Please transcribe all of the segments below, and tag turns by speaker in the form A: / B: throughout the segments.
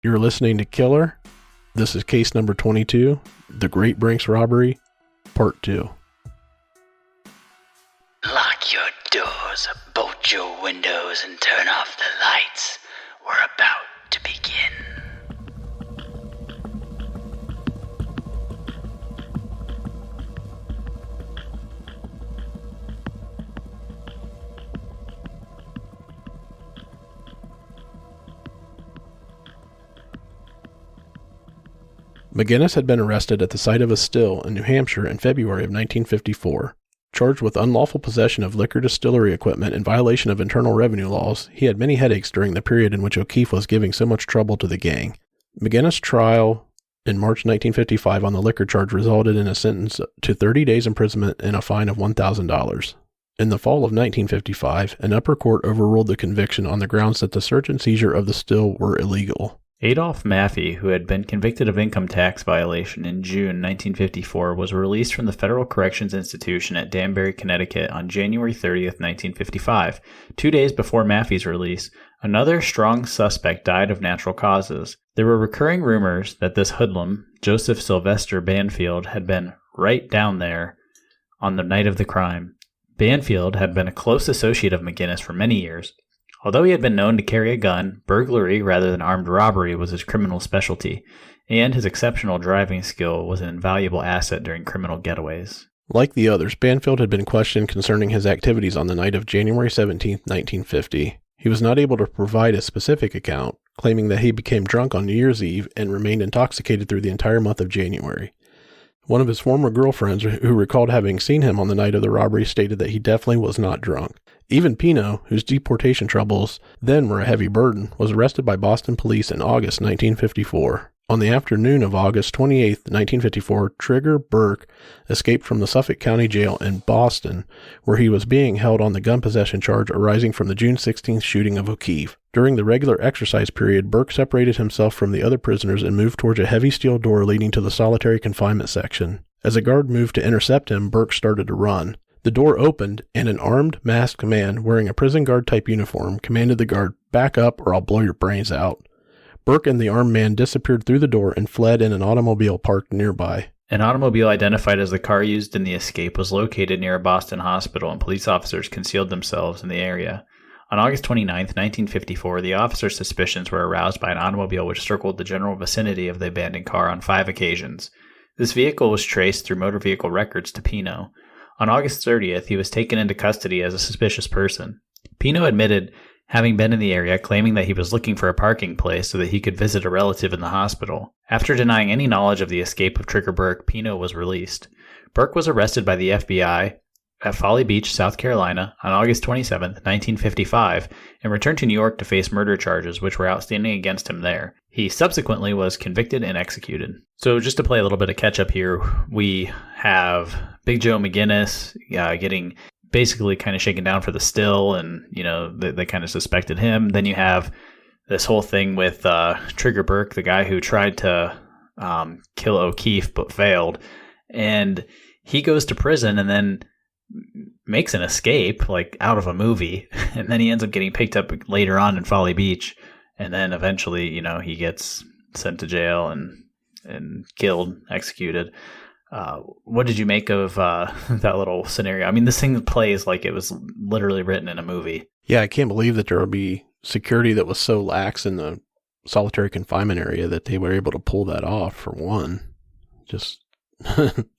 A: You're listening to Killer. This is case number 22, the Great Brinks Robbery, Part 2.
B: Lock your doors, bolt your windows, and turn off the lights. We're about to begin.
A: McGinnis had been arrested at the site of a still in New Hampshire in February of 1954. Charged with unlawful possession of liquor distillery equipment in violation of internal revenue laws, he had many headaches during the period in which O'Keefe was giving so much trouble to the gang. McGinnis' trial in March 1955 on the liquor charge resulted in a sentence to 30 days imprisonment and a fine of $1,000. In the fall of 1955, an upper court overruled the conviction on the grounds that the search and seizure of the still were illegal.
C: Adolph Maffey, who had been convicted of income tax violation in June 1954, was released from the Federal Corrections Institution at Danbury, Connecticut on January 30th, 1955. 2 days before Maffey's release, another strong suspect died of natural causes. There were recurring rumors that this hoodlum, Joseph Sylvester Banfield, had been right down there on the night of the crime. Banfield had been a close associate of McGinnis for many years. Although he had been known to carry a gun, burglary rather than armed robbery was his criminal specialty, and his exceptional driving skill was an invaluable asset during criminal getaways.
A: Like the others, Banfield had been questioned concerning his activities on the night of January 17, 1950. He was not able to provide a specific account, claiming that he became drunk on New Year's Eve and remained intoxicated through the entire month of January. One of his former girlfriends who recalled having seen him on the night of the robbery stated that he definitely was not drunk. Even Pino, whose deportation troubles then were a heavy burden, was arrested by Boston police in August 1954. On the afternoon of August 28, 1954, Trigger Burke escaped from the Suffolk County Jail in Boston, where he was being held on the gun possession charge arising from the June 16th shooting of O'Keefe. During the regular exercise period, Burke separated himself from the other prisoners and moved towards a heavy steel door leading to the solitary confinement section. As a guard moved to intercept him, Burke started to run. The door opened, and an armed, masked man wearing a prison guard-type uniform commanded the guard, "Back up or I'll blow your brains out." Burke and the armed man disappeared through the door and fled in an automobile parked nearby.
C: An automobile identified as the car used in the escape was located near a Boston hospital, and police officers concealed themselves in the area. On August 29, 1954, the officers' suspicions were aroused by an automobile which circled the general vicinity of the abandoned car on 5 occasions. This vehicle was traced through motor vehicle records to Pino. On August 30th, he was taken into custody as a suspicious person. Pino admitted having been in the area, claiming that he was looking for a parking place so that he could visit a relative in the hospital. After denying any knowledge of the escape of Trigger Burke, Pino was released. Burke was arrested by the FBI at Folly Beach, South Carolina, on August 27, 1955, and returned to New York to face murder charges which were outstanding against him there. He subsequently was convicted and executed. So just to play a little bit of catch-up here, we have Big Joe McGinnis getting basically kind of shaken down for the still, and, you know, they kind of suspected him. Then you have this whole thing with Trigger Burke, the guy who tried to kill O'Keefe but failed, and he goes to prison and then makes an escape, like out of a movie, and then he ends up getting picked up later on in Folly Beach, and then eventually, you know, he gets sent to jail and killed, executed. What did you make of that little scenario? I mean, this thing plays like it was literally written in a movie.
A: Yeah, I can't believe that there would be security that was so lax in the solitary confinement area that they were able to pull that off, for one. Just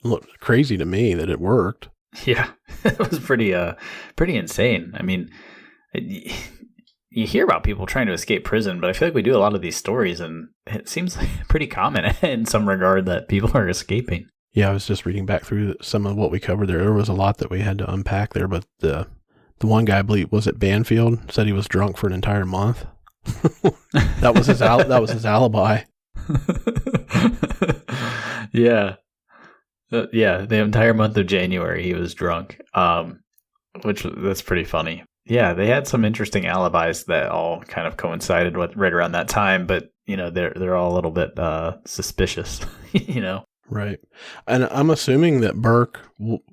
A: looked crazy to me that it worked.
C: Yeah, it was pretty insane. I mean, you hear about people trying to escape prison, but I feel like we do a lot of these stories, and it seems pretty common in some regard that people are escaping.
A: Yeah, I was just reading back through some of what we covered there. There was a lot that we had to unpack there, but the one guy, I believe, was it Banfield, said he was drunk for an entire month. That was his alibi.
C: Yeah. Yeah, the entire month of January he was drunk, that's pretty funny. Yeah, they had some interesting alibis that all kind of coincided with right around that time, but, you know, they're all a little bit suspicious, you know.
A: Right. And I'm assuming that Burke,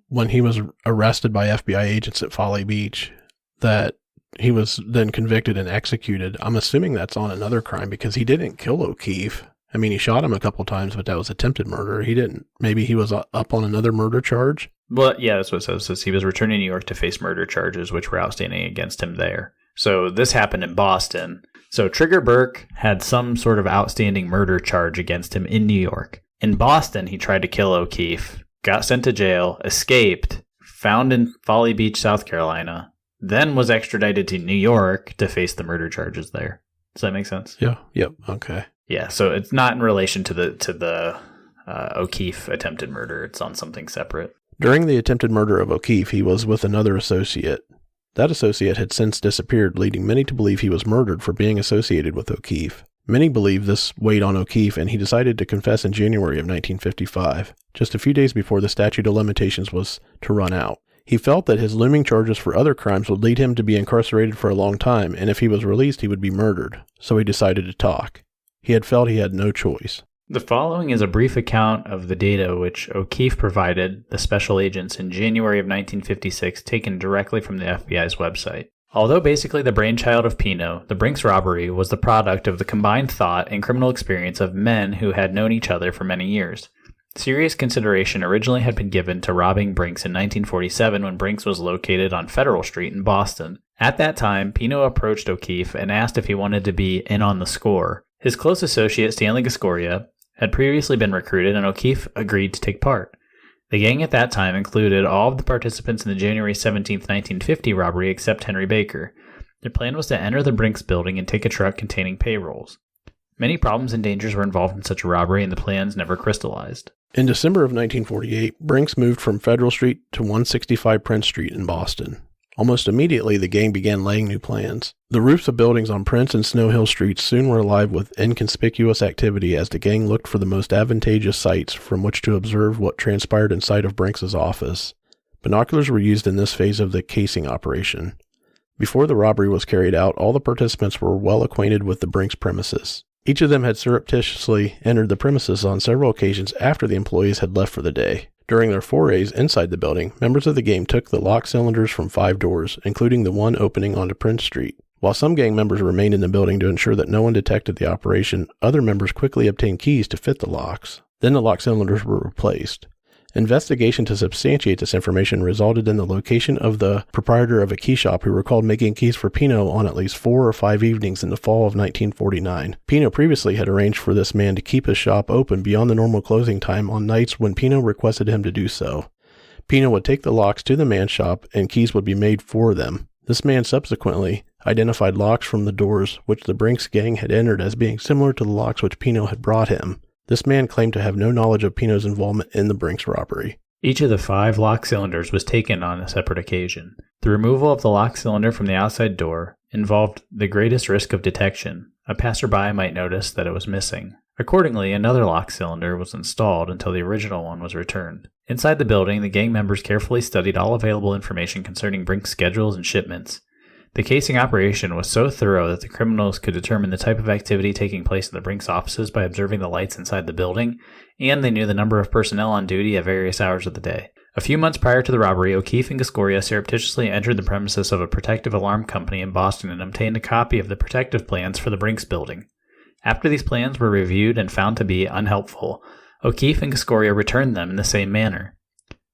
A: when he was arrested by FBI agents at Folly Beach, that He was then convicted and executed. I'm assuming that's on another crime because he didn't kill O'Keefe. I mean, he shot him a couple times, but that was attempted murder. He didn't. Maybe he was up on another murder charge?
C: Well, yeah, that's what it says. It says he was returning to New York to face murder charges, which were outstanding against him there. So this happened in Boston. So Trigger Burke had some sort of outstanding murder charge against him in New York. In Boston, he tried to kill O'Keefe, got sent to jail, escaped, found in Folly Beach, South Carolina, then was extradited to New York to face the murder charges there. Does that make sense?
A: Yeah. Yep. Okay.
C: Yeah, so it's not in relation to the O'Keefe attempted murder. It's on something separate.
A: During the attempted murder of O'Keefe, he was with another associate. That associate had since disappeared, leading many to believe he was murdered for being associated with O'Keefe. Many believe this weighed on O'Keefe, and he decided to confess in January of 1955, just a few days before the statute of limitations was to run out. He felt that his looming charges for other crimes would lead him to be incarcerated for a long time, and if he was released, he would be murdered. So he decided to talk. He had felt he had no choice.
C: The following is a brief account of the data which O'Keefe provided the special agents in January of 1956, taken directly from the FBI's website. Although basically the brainchild of Pino, the Brinks robbery was the product of the combined thought and criminal experience of men who had known each other for many years. Serious consideration originally had been given to robbing Brinks in 1947 when Brinks was located on Federal Street in Boston. At that time, Pino approached O'Keefe and asked if he wanted to be in on the score. His close associate, Stanley Gascoria, had previously been recruited, and O'Keefe agreed to take part. The gang at that time included all of the participants in the January 17, 1950 robbery except Henry Baker. Their plan was to enter the Brinks building and take a truck containing payrolls. Many problems and dangers were involved in such a robbery, and the plans never crystallized.
A: In December of 1948, Brinks moved from Federal Street to 165 Prince Street in Boston. Almost immediately, the gang began laying new plans. The roofs of buildings on Prince and Snow Hill Streets soon were alive with inconspicuous activity as the gang looked for the most advantageous sites from which to observe what transpired inside of Brinks' office. Binoculars were used in this phase of the casing operation. Before the robbery was carried out, all the participants were well acquainted with the Brinks premises. Each of them had surreptitiously entered the premises on several occasions after the employees had left for the day. During their forays inside the building, members of the gang took the lock cylinders from 5 doors, including the one opening onto Prince Street. While some gang members remained in the building to ensure that no one detected the operation, other members quickly obtained keys to fit the locks. Then the lock cylinders were replaced. Investigation to substantiate this information resulted in the location of the proprietor of a key shop who recalled making keys for Pino on at least 4 or 5 evenings in the fall of 1949. Pino previously had arranged for this man to keep his shop open beyond the normal closing time on nights when Pino requested him to do so. Pino would take the locks to the man's shop and keys would be made for them. This man subsequently identified locks from the doors which the Brinks gang had entered as being similar to the locks which Pino had brought him. This man claimed to have no knowledge of Pino's involvement in the Brinks robbery.
C: Each of the 5 lock cylinders was taken on a separate occasion. The removal of the lock cylinder from the outside door involved the greatest risk of detection. A passerby might notice that it was missing. Accordingly, another lock cylinder was installed until the original one was returned. Inside the building, the gang members carefully studied all available information concerning Brinks' schedules and shipments. The casing operation was so thorough that the criminals could determine the type of activity taking place in the Brinks offices by observing the lights inside the building, and they knew the number of personnel on duty at various hours of the day. A few months prior to the robbery, O'Keefe and Gascoria surreptitiously entered the premises of a protective alarm company in Boston and obtained a copy of the protective plans for the Brinks building. After these plans were reviewed and found to be unhelpful, O'Keefe and Gascoria returned them in the same manner.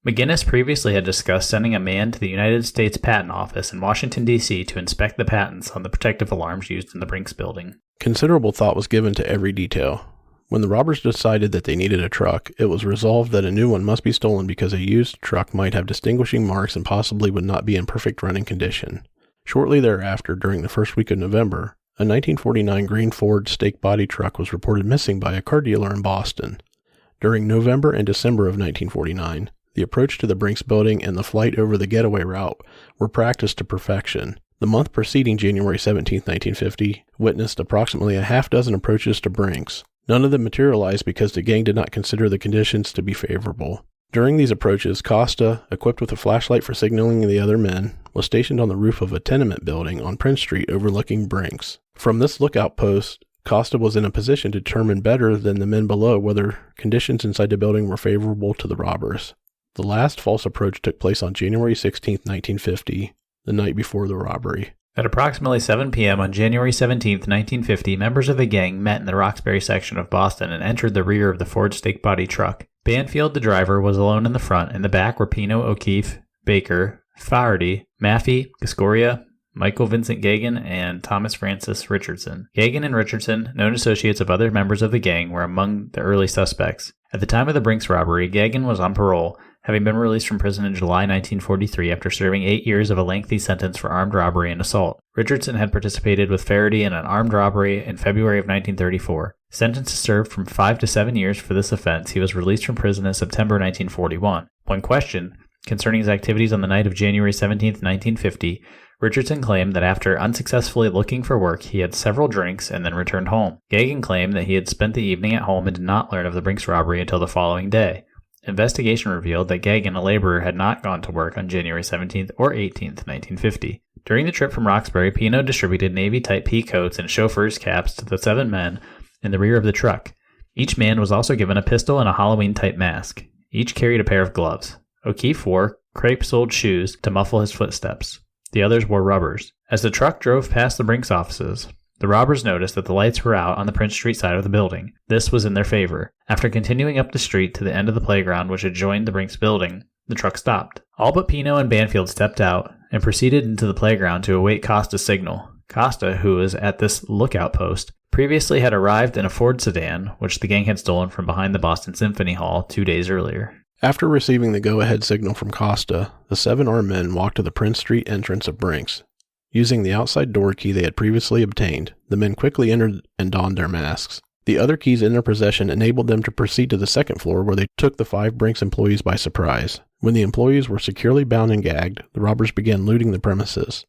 C: McGinnis previously had discussed sending a man to the United States Patent Office in Washington, D.C. to inspect the patents on the protective alarms used in the Brinks building.
A: Considerable thought was given to every detail. When the robbers decided that they needed a truck, it was resolved that a new one must be stolen because a used truck might have distinguishing marks and possibly would not be in perfect running condition. Shortly thereafter, during the first week of November, a 1949 green Ford stake body truck was reported missing by a car dealer in Boston. During November and December of 1949, the approach to the Brinks building and the flight over the getaway route were practiced to perfection. The month preceding January 17, 1950, witnessed approximately a half-dozen approaches to Brinks. None of them materialized because the gang did not consider the conditions to be favorable. During these approaches, Costa, equipped with a flashlight for signaling the other men, was stationed on the roof of a tenement building on Prince Street overlooking Brinks. From this lookout post, Costa was in a position to determine better than the men below whether conditions inside the building were favorable to the robbers. The last false approach took place on January 16, 1950, the night before the robbery.
C: At approximately 7 p.m. on January 17, 1950, members of the gang met in the Roxbury section of Boston and entered the rear of the Ford stake body truck. Banfield, the driver, was alone in the front. In the back were Pino, O'Keefe, Baker, Faherty, Maffey, Gascoria, Michael Vincent Gagan, and Thomas Francis Richardson. Gagan and Richardson, known associates of other members of the gang, were among the early suspects. At the time of the Brinks robbery, Gagan was on parole, having been released from prison in July 1943 after serving 8 years of a lengthy sentence for armed robbery and assault. Richardson had participated with Faherty in an armed robbery in February of 1934. Sentenced to serve from 5 to 7 years for this offense, he was released from prison in September 1941. When questioned concerning his activities on the night of January 17, 1950, Richardson claimed that after unsuccessfully looking for work, he had several drinks and then returned home. Gagan claimed that he had spent the evening at home and did not learn of the Brinks robbery until the following day. Investigation revealed that Gagan, a laborer, had not gone to work on January 17th or 18th, 1950. During the trip from Roxbury, Pino distributed Navy-type pea coats and chauffeur's caps to the 7 men in the rear of the truck. Each man was also given a pistol and a Halloween-type mask. Each carried a pair of gloves. O'Keefe wore crepe-soled shoes to muffle his footsteps. The others wore rubbers. As the truck drove past the Brinks offices, the robbers noticed that the lights were out on the Prince Street side of the building. This was in their favor. After continuing up the street to the end of the playground which adjoined the Brinks building, the truck stopped. All but Pino and Banfield stepped out and proceeded into the playground to await Costa's signal. Costa, who was at this lookout post, previously had arrived in a Ford sedan, which the gang had stolen from behind the Boston Symphony Hall 2 days earlier.
A: After receiving the go-ahead signal from Costa, the 7 armed men walked to the Prince Street entrance of Brinks. Using the outside door key they had previously obtained, the men quickly entered and donned their masks. The other keys in their possession enabled them to proceed to the second floor where they took the 5 Brinks employees by surprise. When the employees were securely bound and gagged, the robbers began looting the premises.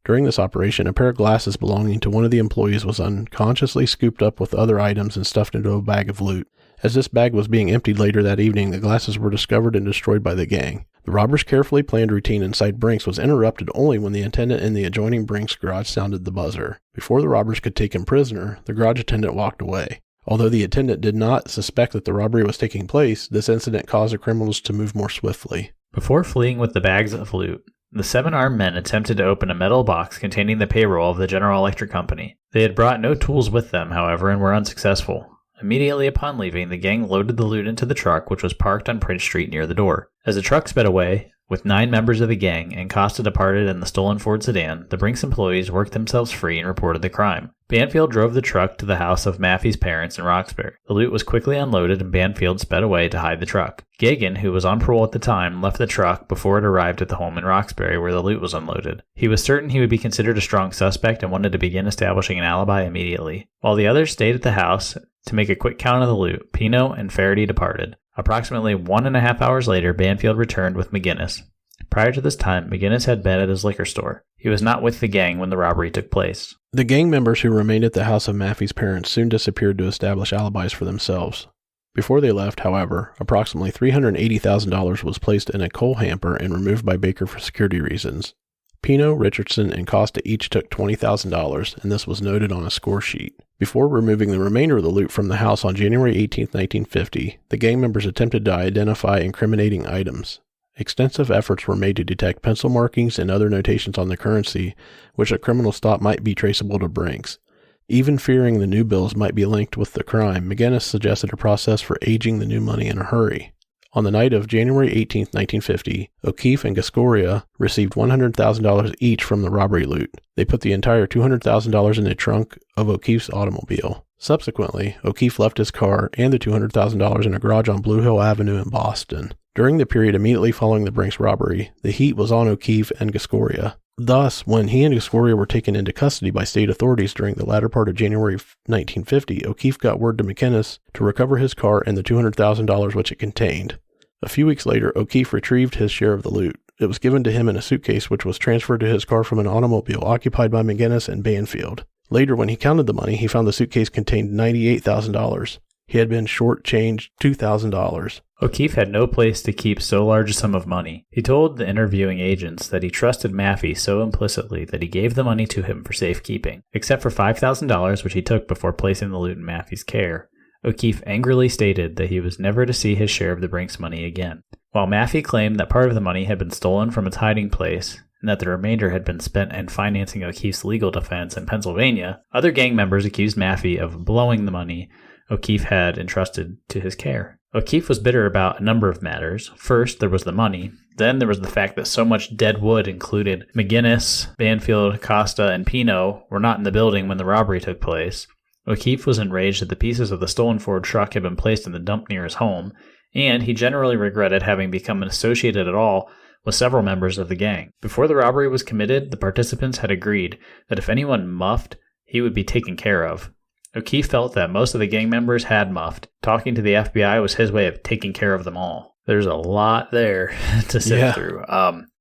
A: During this operation, a pair of glasses belonging to one of the employees was unconsciously scooped up with other items and stuffed into a bag of loot. As this bag was being emptied later that evening, the glasses were discovered and destroyed by the gang. The robbers' carefully planned routine inside Brinks was interrupted only when the attendant in the adjoining Brinks garage sounded the buzzer. Before the robbers could take him prisoner, the garage attendant walked away. Although the attendant did not suspect that the robbery was taking place, this incident caused the criminals to move more swiftly.
C: Before fleeing with the bags of loot, the 7 armed men attempted to open a metal box containing the payroll of the General Electric Company. They had brought no tools with them, however, and were unsuccessful. Immediately upon leaving, the gang loaded the loot into the truck, which was parked on Prince Street near the door. As the truck sped away, with 9 members of the gang, and Costa departed in the stolen Ford sedan, the Brinks employees worked themselves free and reported the crime. Banfield drove the truck to the house of Maffey's parents in Roxbury. The loot was quickly unloaded and Banfield sped away to hide the truck. Gagan, who was on parole at the time, left the truck before it arrived at the home in Roxbury where the loot was unloaded. He was certain he would be considered a strong suspect and wanted to begin establishing an alibi immediately. While the others stayed at the house to make a quick count of the loot, Pino and Faherty departed. Approximately 1.5 hours later, Banfield returned with McGinnis. Prior to this time, McGinnis had been at his liquor store. He was not with the gang when the robbery took place.
A: The gang members who remained at the house of Maffey's parents soon disappeared to establish alibis for themselves. Before they left, however, approximately $380,000 was placed in a coal hamper and removed by Baker for security reasons. Pino, Richardson, and Costa each took $20,000, and this was noted on a score sheet. Before removing the remainder of the loot from the house on January 18, 1950, the gang members attempted to identify incriminating items. Extensive efforts were made to detect pencil markings and other notations on the currency, which the criminals thought might be traceable to Brinks. Even fearing the new bills might be linked with the crime, McGinnis suggested a process for aging the new money in a hurry. On the night of January 18, 1950, O'Keefe and Gascoria received $100,000 each from the robbery loot. They put the entire $200,000 in the trunk of O'Keefe's automobile. Subsequently, O'Keefe left his car and the $200,000 in a garage on Blue Hill Avenue in Boston. During the period immediately following the Brinks robbery, the heat was on O'Keefe and Gascoria. Thus, when he and Gascoria were taken into custody by state authorities during the latter part of January 1950, O'Keefe got word to McGinnis to recover his car and the $200,000 which it contained. A few weeks later, O'Keefe retrieved his share of the loot. It was given to him in a suitcase which was transferred to his car from an automobile occupied by McGinnis and Banfield. Later, when he counted the money, he found the suitcase contained $98,000. He had been shortchanged $2,000.
C: O'Keefe had no place to keep so large a sum of money. He told the interviewing agents that he trusted Maffey so implicitly that he gave the money to him for safekeeping. Except for $5,000, which he took before placing the loot in Maffey's care, O'Keefe angrily stated that he was never to see his share of the Brinks money again. While Maffey claimed that part of the money had been stolen from its hiding place and that the remainder had been spent in financing O'Keefe's legal defense in Pennsylvania, other gang members accused Maffey of blowing the money O'Keefe had entrusted to his care. O'Keefe was bitter about a number of matters. First, there was the money. Then there was the fact that so much dead wood included McGinnis, Banfield, Costa, and Pino were not in the building when the robbery took place. O'Keefe was enraged that the pieces of the stolen Ford truck had been placed in the dump near his home, and he generally regretted having become associated at all with several members of the gang. Before the robbery was committed, the participants had agreed that if anyone muffed, he would be taken care of. O'Keefe felt that most of the gang members had muffed. Talking to the FBI was his way of taking care of them all. There's a lot there to sift through.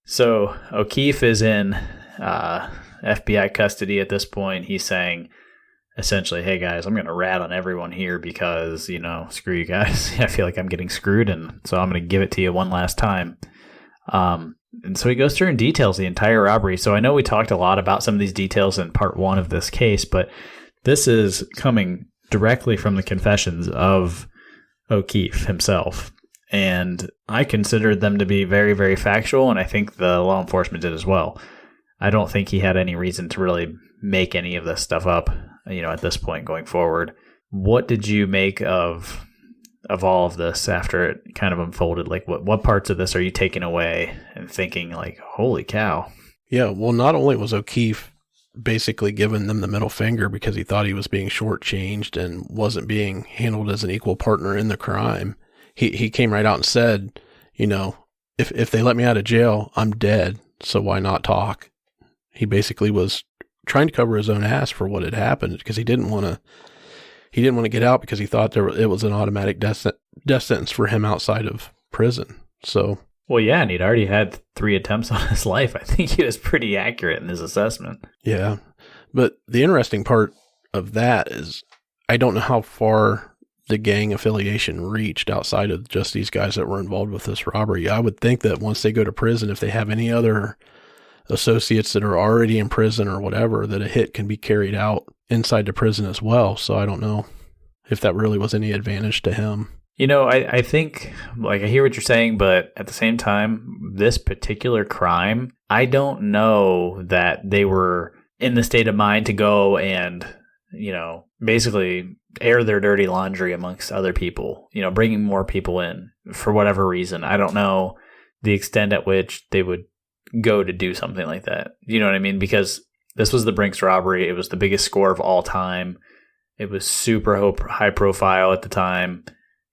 C: So O'Keefe is in FBI custody at this point. He's saying, essentially, hey guys, I'm going to rat on everyone here because, screw you guys. I feel like I'm getting screwed, and so I'm going to give it to you one last time. And so he goes through and details the entire robbery. So I know we talked a lot about some of these details in part one of this case, but this is coming directly from the confessions of O'Keefe himself. And I considered them to be very, very factual, and I think the law enforcement did as well. I don't think he had any reason to really make any of this stuff up, at this point going forward. What did you make of all of this after it kind of unfolded? Like, what parts of this are you taking away and thinking, like, holy cow?
A: Yeah, well, not only was O'Keefe basically giving them the middle finger because he thought he was being shortchanged and wasn't being handled as an equal partner in the crime, he came right out and said, if they let me out of jail, I'm dead, so why not talk? He basically was trying to cover his own ass for what had happened because he didn't want to get out because he thought it was an automatic death sentence for him outside of prison. So,
C: well, yeah, and he'd already had 3 attempts on his life. I think he was pretty accurate in his assessment.
A: Yeah, but the interesting part of that is I don't know how far the gang affiliation reached outside of just these guys that were involved with this robbery. I would think that once they go to prison, if they have any other associates that are already in prison or whatever, that a hit can be carried out inside the prison as well. So I don't know if that really was any advantage to him.
C: I think, like, I hear what you're saying, but at the same time, this particular crime, I don't know that they were in the state of mind to go and, basically air their dirty laundry amongst other people, bringing more people in for whatever reason. I don't know the extent at which they would go to do something like that. You know what I mean? Because this was the Brinks robbery. It was the biggest score of all time. It was super high profile at the time.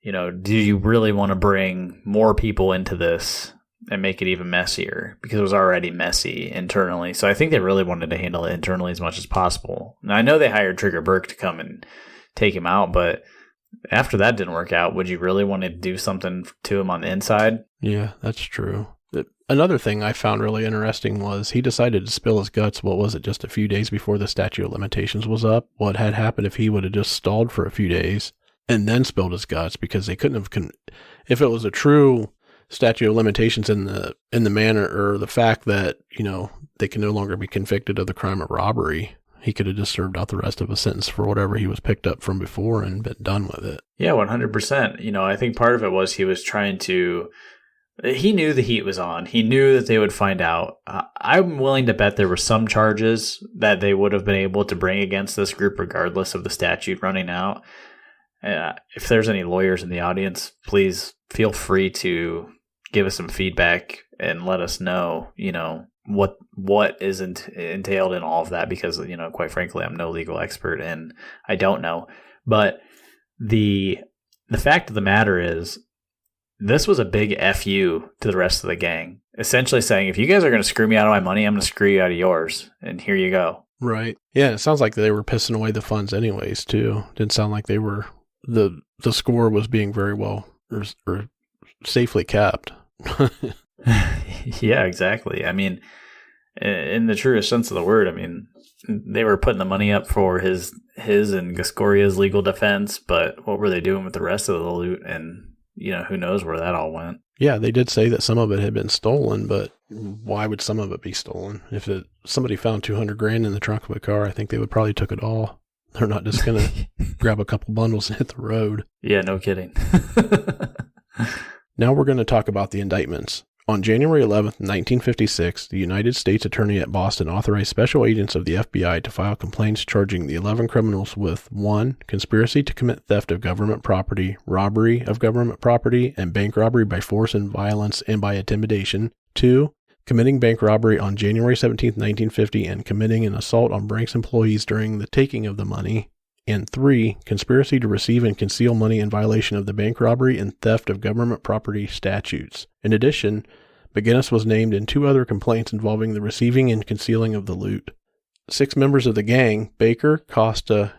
C: Do you really want to bring more people into this and make it even messier? Because it was already messy internally. So I think they really wanted to handle it internally as much as possible. Now, I know they hired Trigger Burke to come and take him out, but after that didn't work out, would you really want to do something to him on the inside?
A: Yeah, that's true. Another thing I found really interesting was he decided to spill his guts, just a few days before the statute of limitations was up? What had happened if he would have just stalled for a few days and then spilled his guts? Because they couldn't have, if it was a true statute of limitations in the manner or the fact that, they can no longer be convicted of the crime of robbery, he could have just served out the rest of a sentence for whatever he was picked up from before and been done with it.
C: Yeah, 100%. I think part of it was he was trying to... He knew the heat was on. He knew that they would find out. I'm willing to bet there were some charges that they would have been able to bring against this group regardless of the statute running out. If there's any lawyers in the audience, please feel free to give us some feedback and let us know, what is entailed in all of that, because, quite frankly, I'm no legal expert and I don't know. But the fact of the matter is, this was a big FU to the rest of the gang, essentially saying, if you guys are going to screw me out of my money, I'm going to screw you out of yours. And here you go.
A: Right. Yeah, it sounds like they were pissing away the funds anyways, too. Didn't sound like they were, the score was being very well or safely kept.
C: Yeah, exactly. I mean, in the truest sense of the word, they were putting the money up for his and Gascoria's legal defense, but what were they doing with the rest of the loot? And who knows where that all went. Yeah,
A: they did say that some of it had been stolen, but why would some of it be stolen? If somebody found $200,000 in the trunk of a car, I think they would probably took it all. They're not just going to grab a couple bundles and hit the road.
C: Yeah, no kidding.
A: Now we're going to talk about the indictments. On January 11, 1956, the United States Attorney at Boston authorized special agents of the FBI to file complaints charging the 11 criminals with 1. Conspiracy to commit theft of government property, robbery of government property, and bank robbery by force and violence and by intimidation. 2. Committing bank robbery on January 17, 1950, and committing an assault on Brinks employees during the taking of the money. And 3. Conspiracy to receive and conceal money in violation of the bank robbery and theft of government property statutes. In addition, McGinnis was named in 2 other complaints involving the receiving and concealing of the loot. 6 members of the gang, Baker, Costa,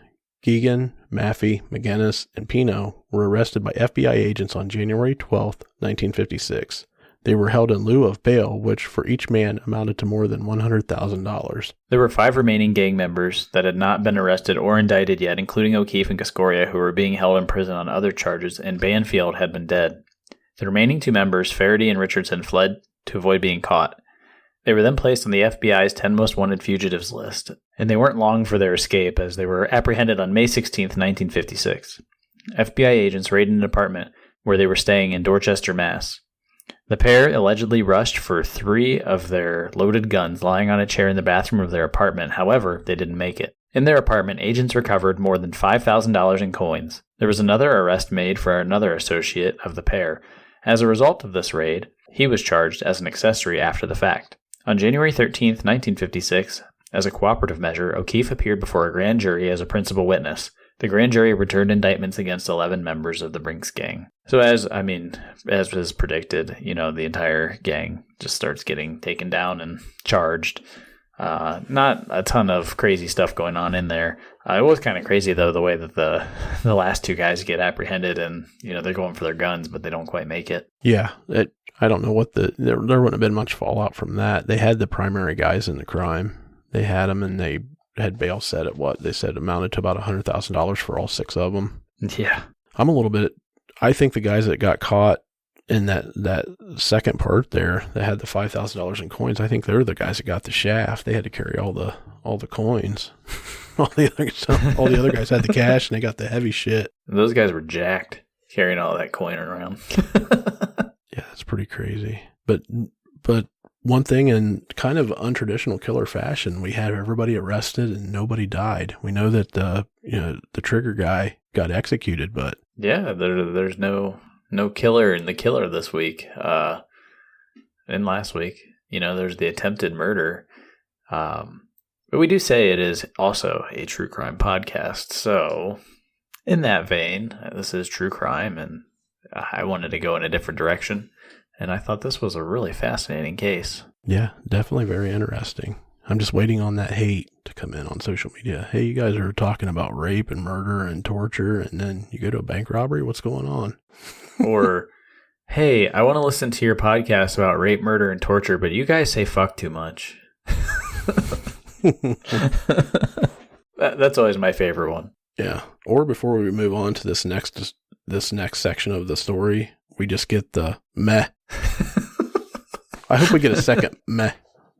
A: Geegan, Maffey, McGinnis, and Pino, were arrested by FBI agents on January 12, 1956. They were held in lieu of bail, which for each man amounted to more than $100,000.
C: There were 5 remaining gang members that had not been arrested or indicted yet, including O'Keefe and Cascoria, who were being held in prison on other charges, and Banfield had been dead. The remaining 2 members, Faraday and Richardson, fled to avoid being caught. They were then placed on the FBI's 10 most wanted fugitives list, and they weren't long for their escape as they were apprehended on May 16, 1956. FBI agents raided an apartment where they were staying in Dorchester, Mass. The pair allegedly rushed for 3 of their loaded guns lying on a chair in the bathroom of their apartment. However, they didn't make it. In their apartment, agents recovered more than $5,000 in coins. There was another arrest made for another associate of the pair. As a result of this raid, he was charged as an accessory after the fact. On January 13, 1956, as a cooperative measure, O'Keefe appeared before a grand jury as a principal witness. The grand jury returned indictments against 11 members of the Brinks gang. So as was predicted, the entire gang just starts getting taken down and charged. Not a ton of crazy stuff going on in there. It was kind of crazy, though, the way that the last 2 guys get apprehended and, they're going for their guns, but they don't quite make it.
A: Yeah, I don't know what there wouldn't have been much fallout from that. They had the primary guys in the crime. They had them, and they had bail set at what they said amounted to about $100,000 for all 6 of them.
C: Yeah.
A: I think the guys that got caught in that second part there that had the $5,000 in coins, I think they're the guys that got the shaft. They had to carry all the coins. all the other guys had the cash and they got the heavy shit.
C: Those guys were jacked carrying all that coin around.
A: Yeah, that's pretty crazy. But one thing in kind of untraditional killer fashion, we had everybody arrested and nobody died. We know that the trigger guy got executed, but
C: yeah, there's no killer in the killer this week. And last week, there's the attempted murder. But we do say it is also a true crime podcast. So in that vein, this is true crime, and I wanted to go in a different direction. And I thought this was a really fascinating case. Yeah, definitely very interesting. I'm just waiting on that hate to come in on social media. Hey, you guys are talking about rape and murder and torture, and then you go to a bank robbery? What's going on? Or, hey, I want to listen to your podcast about rape, murder, and torture, but you guys say fuck too much. That's always my favorite one. Yeah. Or before we move on to this next section of the story, we just get the meh. I hope we get a second meh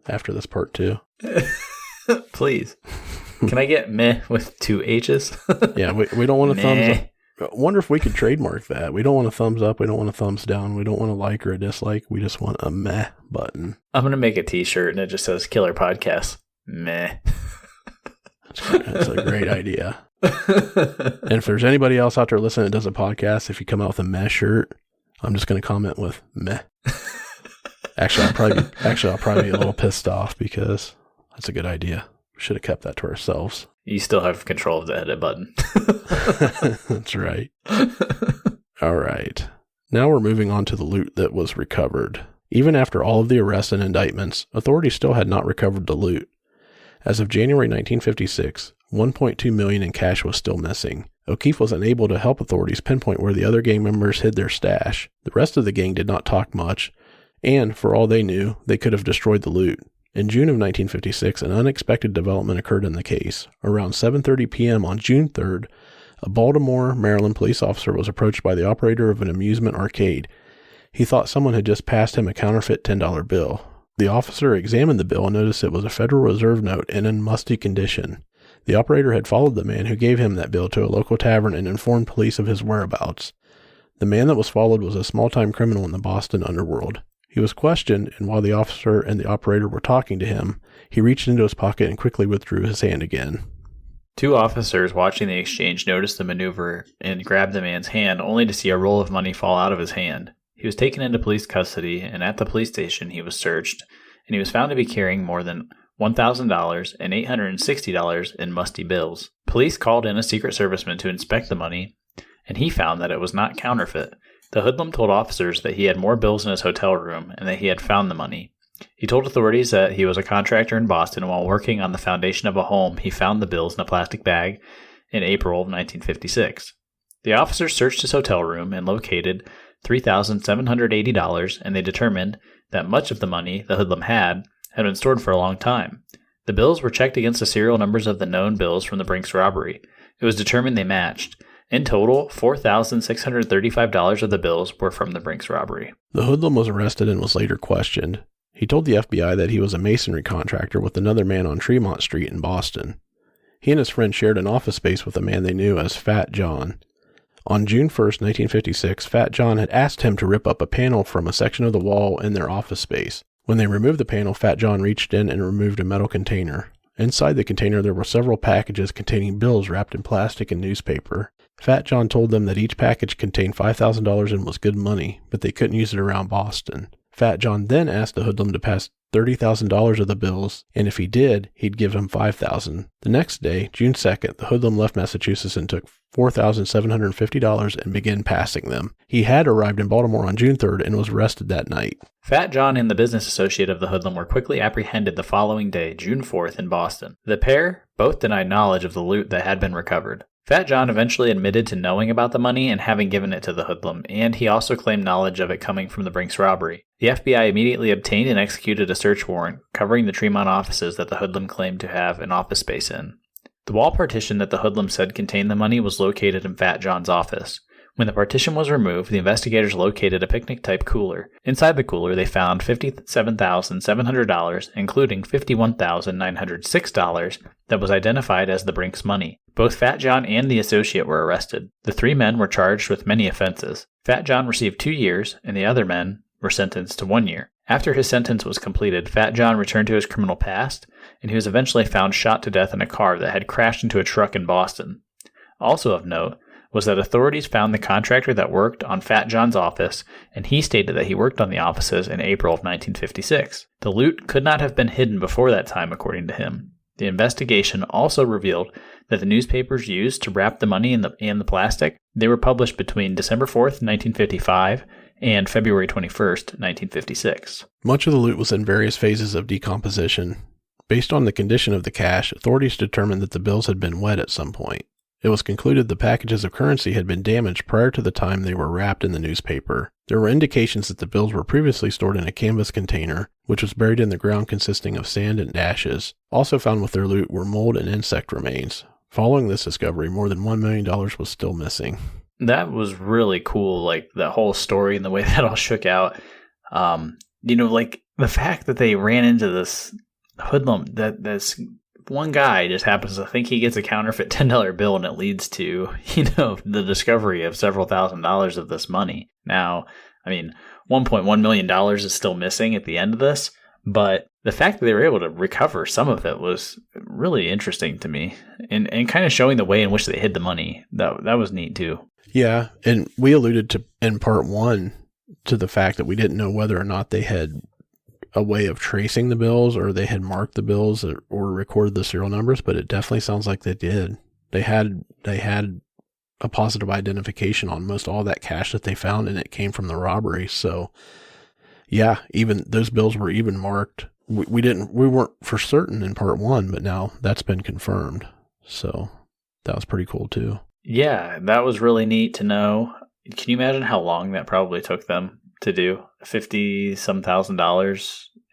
C: after this part 2. Please. Can I get meh with 2 H's? Yeah, we don't want a thumbs up. I wonder if we could trademark that. We don't want a thumbs up. We don't want a thumbs down. We don't want a like or a dislike. We just want a meh button. I'm going to make a t-shirt and it just says Killer Podcast. Meh. That's a great idea. And if there's anybody else out there listening that does a podcast, if you come out with a meh shirt, I'm just going to comment with meh. Actually, I'll probably be a little pissed off because that's a good idea. We should have kept that to ourselves. You still have control of the edit button. That's right. All right. Now we're moving on to the loot that was recovered. Even after all of the arrests and indictments, authorities still had not recovered the loot. As of January 1956, $1.2 million in cash was still missing. O'Keefe was unable to help authorities pinpoint where the other gang members hid their stash. The rest of the gang did not talk much, and for all they knew, they could have destroyed the loot. In June of 1956, an unexpected development occurred in the case. Around 7:30 p.m. on June 3rd, a Baltimore, Maryland police officer was approached by the operator of an amusement arcade. He thought someone had just passed him a counterfeit $10 bill. The officer examined the bill and noticed it was a Federal Reserve note and in musty condition. The operator had followed the man who gave him that bill to a local tavern and informed police of his whereabouts. The man that was followed was a small-time criminal in the Boston underworld. He
A: He was questioned, and while the officer and the operator were talking to him, he reached into his pocket and quickly withdrew his hand again.
C: 2 officers watching the exchange noticed the maneuver and grabbed the man's hand, only to see a roll of money fall out of his hand. He was taken into police custody, and at the police station he was searched, and he was found to be carrying more than $1,000 and $860 in musty bills. Police called in a Secret Serviceman to inspect the money, and he found that it was not counterfeit. The hoodlum told officers that he had more bills in his hotel room and that he had found the money. He told authorities that he was a contractor in Boston, and while working on the foundation of a home, he found the bills in a plastic bag in April of 1956. The officers searched his hotel room and located $3,780, and they determined that much of the money the hoodlum had been stored for a long time. The bills were checked against the serial numbers of the known bills from the Brinks robbery. It was determined they matched. In total, $4,635 of the bills were from the Brinks robbery.
A: The hoodlum was arrested and was later questioned. He told the FBI that he was a masonry contractor with another man on Tremont Street in Boston. He and his friend shared an office space with a man they knew as Fat John. On June 1st, 1956, Fat John had asked him to rip up a panel from a section of the wall in their office space. When they removed the panel, Fat John reached in and removed a metal container. Inside the container, there were several packages containing bills wrapped in plastic and newspaper. Fat John told them that each package contained $5,000 and was good money, but they couldn't use it around Boston. Fat John then asked the hoodlum to pass $30,000 of the bills, and if he did, he'd give him $5,000. The next day, June 2nd, the hoodlum left Massachusetts and took $4,750 and began passing them. He had arrived in Baltimore on June 3rd and was arrested that night.
C: Fat John and the business associate of the hoodlum were quickly apprehended the following day, June 4th, in Boston. The pair both denied knowledge of the loot that had been recovered. Fat John eventually admitted to knowing about the money and having given it to the hoodlum, and he also claimed knowledge of it coming from the Brinks robbery. The FBI immediately obtained and executed a search warrant covering the Tremont offices that the hoodlum claimed to have an office space in. The wall partition that the hoodlum said contained the money was located in Fat John's office. When the partition was removed, the investigators located a picnic-type cooler. Inside the cooler, they found $57,700, including $51,906 that was identified as the Brinks money. Both Fat John and the associate were arrested. The 3 men were charged with many offenses. Fat John received 2 years, and the other men were sentenced to 1 year. After his sentence was completed, Fat John returned to his criminal past, and he was eventually found shot to death in a car that had crashed into a truck in Boston. Also of note was that authorities found the contractor that worked on Fat John's office, and he stated that he worked on the offices in April of 1956. The loot could not have been hidden before that time, according to him. The investigation also revealed that the newspapers used to wrap the money in the plastic, they were published between December 4th, 1955 and February 21st, 1956.
A: Much of the loot was in various phases of decomposition. Based on the condition of the cash, authorities determined that the bills had been wet at some point. It was concluded the packages of currency had been damaged prior to the time they were wrapped in the newspaper. There were indications that the bills were previously stored in a canvas container, which was buried in the ground consisting of sand and ashes. Also found with their loot were mold and insect remains. Following this discovery, more than $1 million was still missing.
C: That was really cool, like the whole story and the way that all shook out. Like the fact that they ran into this hoodlum, that's one guy just happens to think he gets a counterfeit $10 bill, and it leads to, the discovery of several $1,000s of this money. Now, $1.1 million is still missing at the end of this, but the fact that they were able to recover some of it was really interesting to me, and kind of showing the way in which they hid the money. That was neat too. Yeah,
A: and we alluded to in part 1 to the fact that we didn't know whether or not they had a way of tracing the bills, or they had marked the bills or recorded the serial numbers, but it definitely sounds like they did. They had a positive identification on most all that cash that they found, and it came from the robbery. So yeah, even those bills were even marked. We weren't for certain in part 1, but now that's been confirmed. So that was pretty cool too.
C: Yeah, that was really neat to know. Can you imagine how long that probably took them to do? $50-some thousand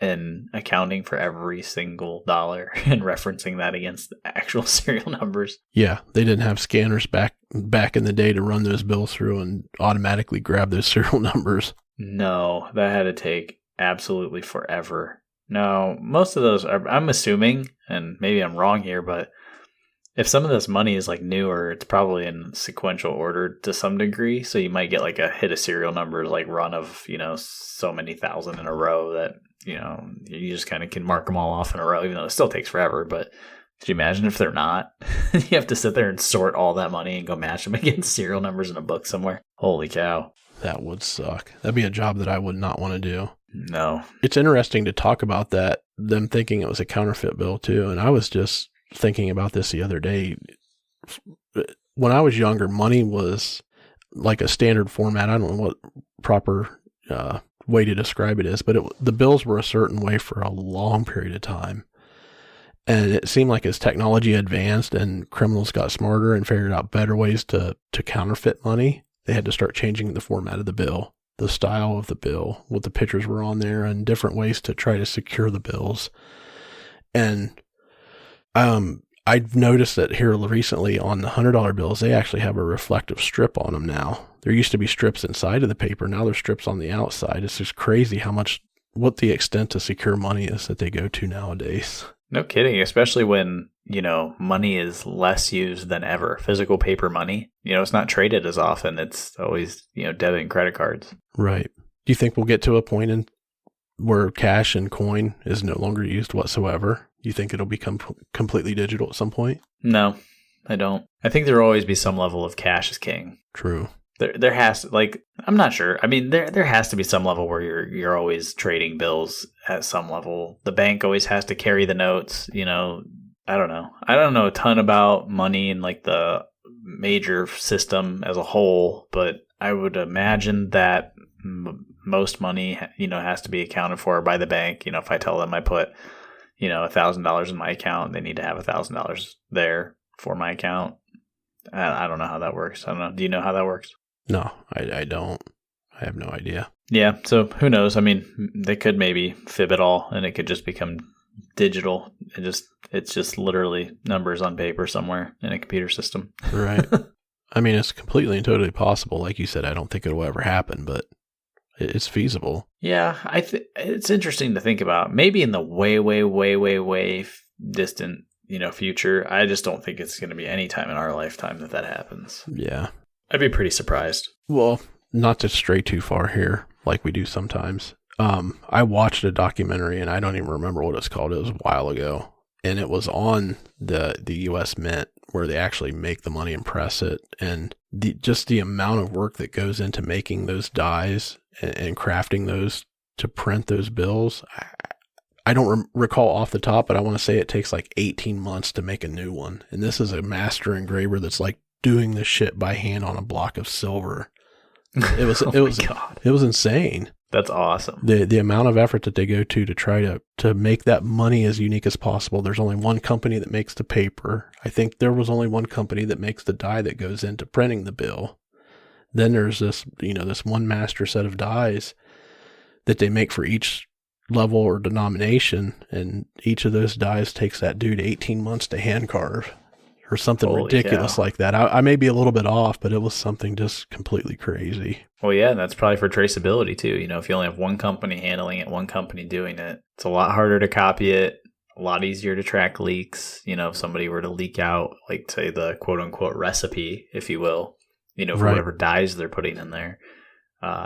C: and accounting for every single dollar and referencing that against the actual serial numbers.
A: Yeah, they didn't have scanners back in the day to run those bills through and automatically grab those serial numbers.
C: No, that had to take absolutely forever. No, most of those I'm assuming, and maybe I'm wrong here, but If some of this money is like newer, it's probably in sequential order to some degree. So you might get like a hit of serial numbers, like run of, so many thousand in a row that, you just kind of can mark them all off in a row, even though it still takes forever. But could you imagine if they're not? You have to sit there and sort all that money and go match them against serial numbers in a book somewhere. Holy cow.
A: That would suck. That'd be a job that I would not want to do.
C: No.
A: It's interesting to talk about that, them thinking it was a counterfeit bill too. And I was just thinking about this the other day. When I was younger, money was like a standard format. I don't know what proper way to describe it is, but the bills were a certain way for a long period of time. And it seemed like as technology advanced and criminals got smarter and figured out better ways to counterfeit money, they had to start changing the format of the bill, the style of the bill, what the pictures were on there, and different ways to try to secure the bills. And I've noticed that here recently on the $100 bills, they actually have a reflective strip on them now. There used to be strips inside of the paper. Now there's strips on the outside. It's just crazy what the extent to secure money is that they go to nowadays.
C: No kidding, especially when, money is less used than ever. Physical paper money, it's not traded as often. It's always, debit and credit cards.
A: Right. Do you think we'll get to a point where cash and coin is no longer used whatsoever? You think it'll become completely digital at some point?
C: No, I don't. I think there will always be some level of cash is king.
A: True.
C: There has to, I'm not sure. I mean, there has to be some level where you're always trading bills at some level. The bank always has to carry the notes. I don't know. I don't know a ton about money and like the major system as a whole, but I would imagine that most money, has to be accounted for by the bank. If I tell them I put, $1,000 in my account, they need to have $1,000 there for my account. I don't know how that works. I don't know. Do you know how that works?
A: No, I don't. I have no idea.
C: Yeah, so who knows? I mean, they could maybe fib it all and it could just become digital. It's just literally numbers on paper somewhere in a computer system.
A: Right. I mean, it's completely and totally possible. Like you said, I don't think it will ever happen, but it's feasible.
C: Yeah, it's interesting to think about. Maybe in the way, way, way, way, way distant, future. I just don't think it's going to be any time in our lifetime that happens.
A: Yeah.
C: I'd be pretty surprised.
A: Well, not to stray too far here, like we do sometimes. I watched a documentary, and I don't even remember what it's called. It was a while ago, and it was on the U.S. Mint, where they actually make the money and press it, and just the amount of work that goes into making those dies and crafting those to print those bills. I don't recall off the top, but I want to say it takes like 18 months to make a new one. And this is a master engraver that's like doing this shit by hand on a block of silver. It was it was insane.
C: That's awesome.
A: The amount of effort that they go to try to make that money as unique as possible. There's only one company that makes the paper. I think there was only one company that makes the die that goes into printing the bill. Then there's this one master set of dies that they make for each level or denomination, and each of those dies takes that dude 18 months to hand carve or something ridiculous like that. I may be a little bit off, but it was something just completely crazy.
C: Well, yeah, and that's probably for traceability too. If you only have one company handling it, one company doing it, it's a lot harder to copy it, a lot easier to track leaks. If somebody were to leak out, like say the quote unquote recipe, if you will, for
A: right.
C: whatever dyes they're putting in there.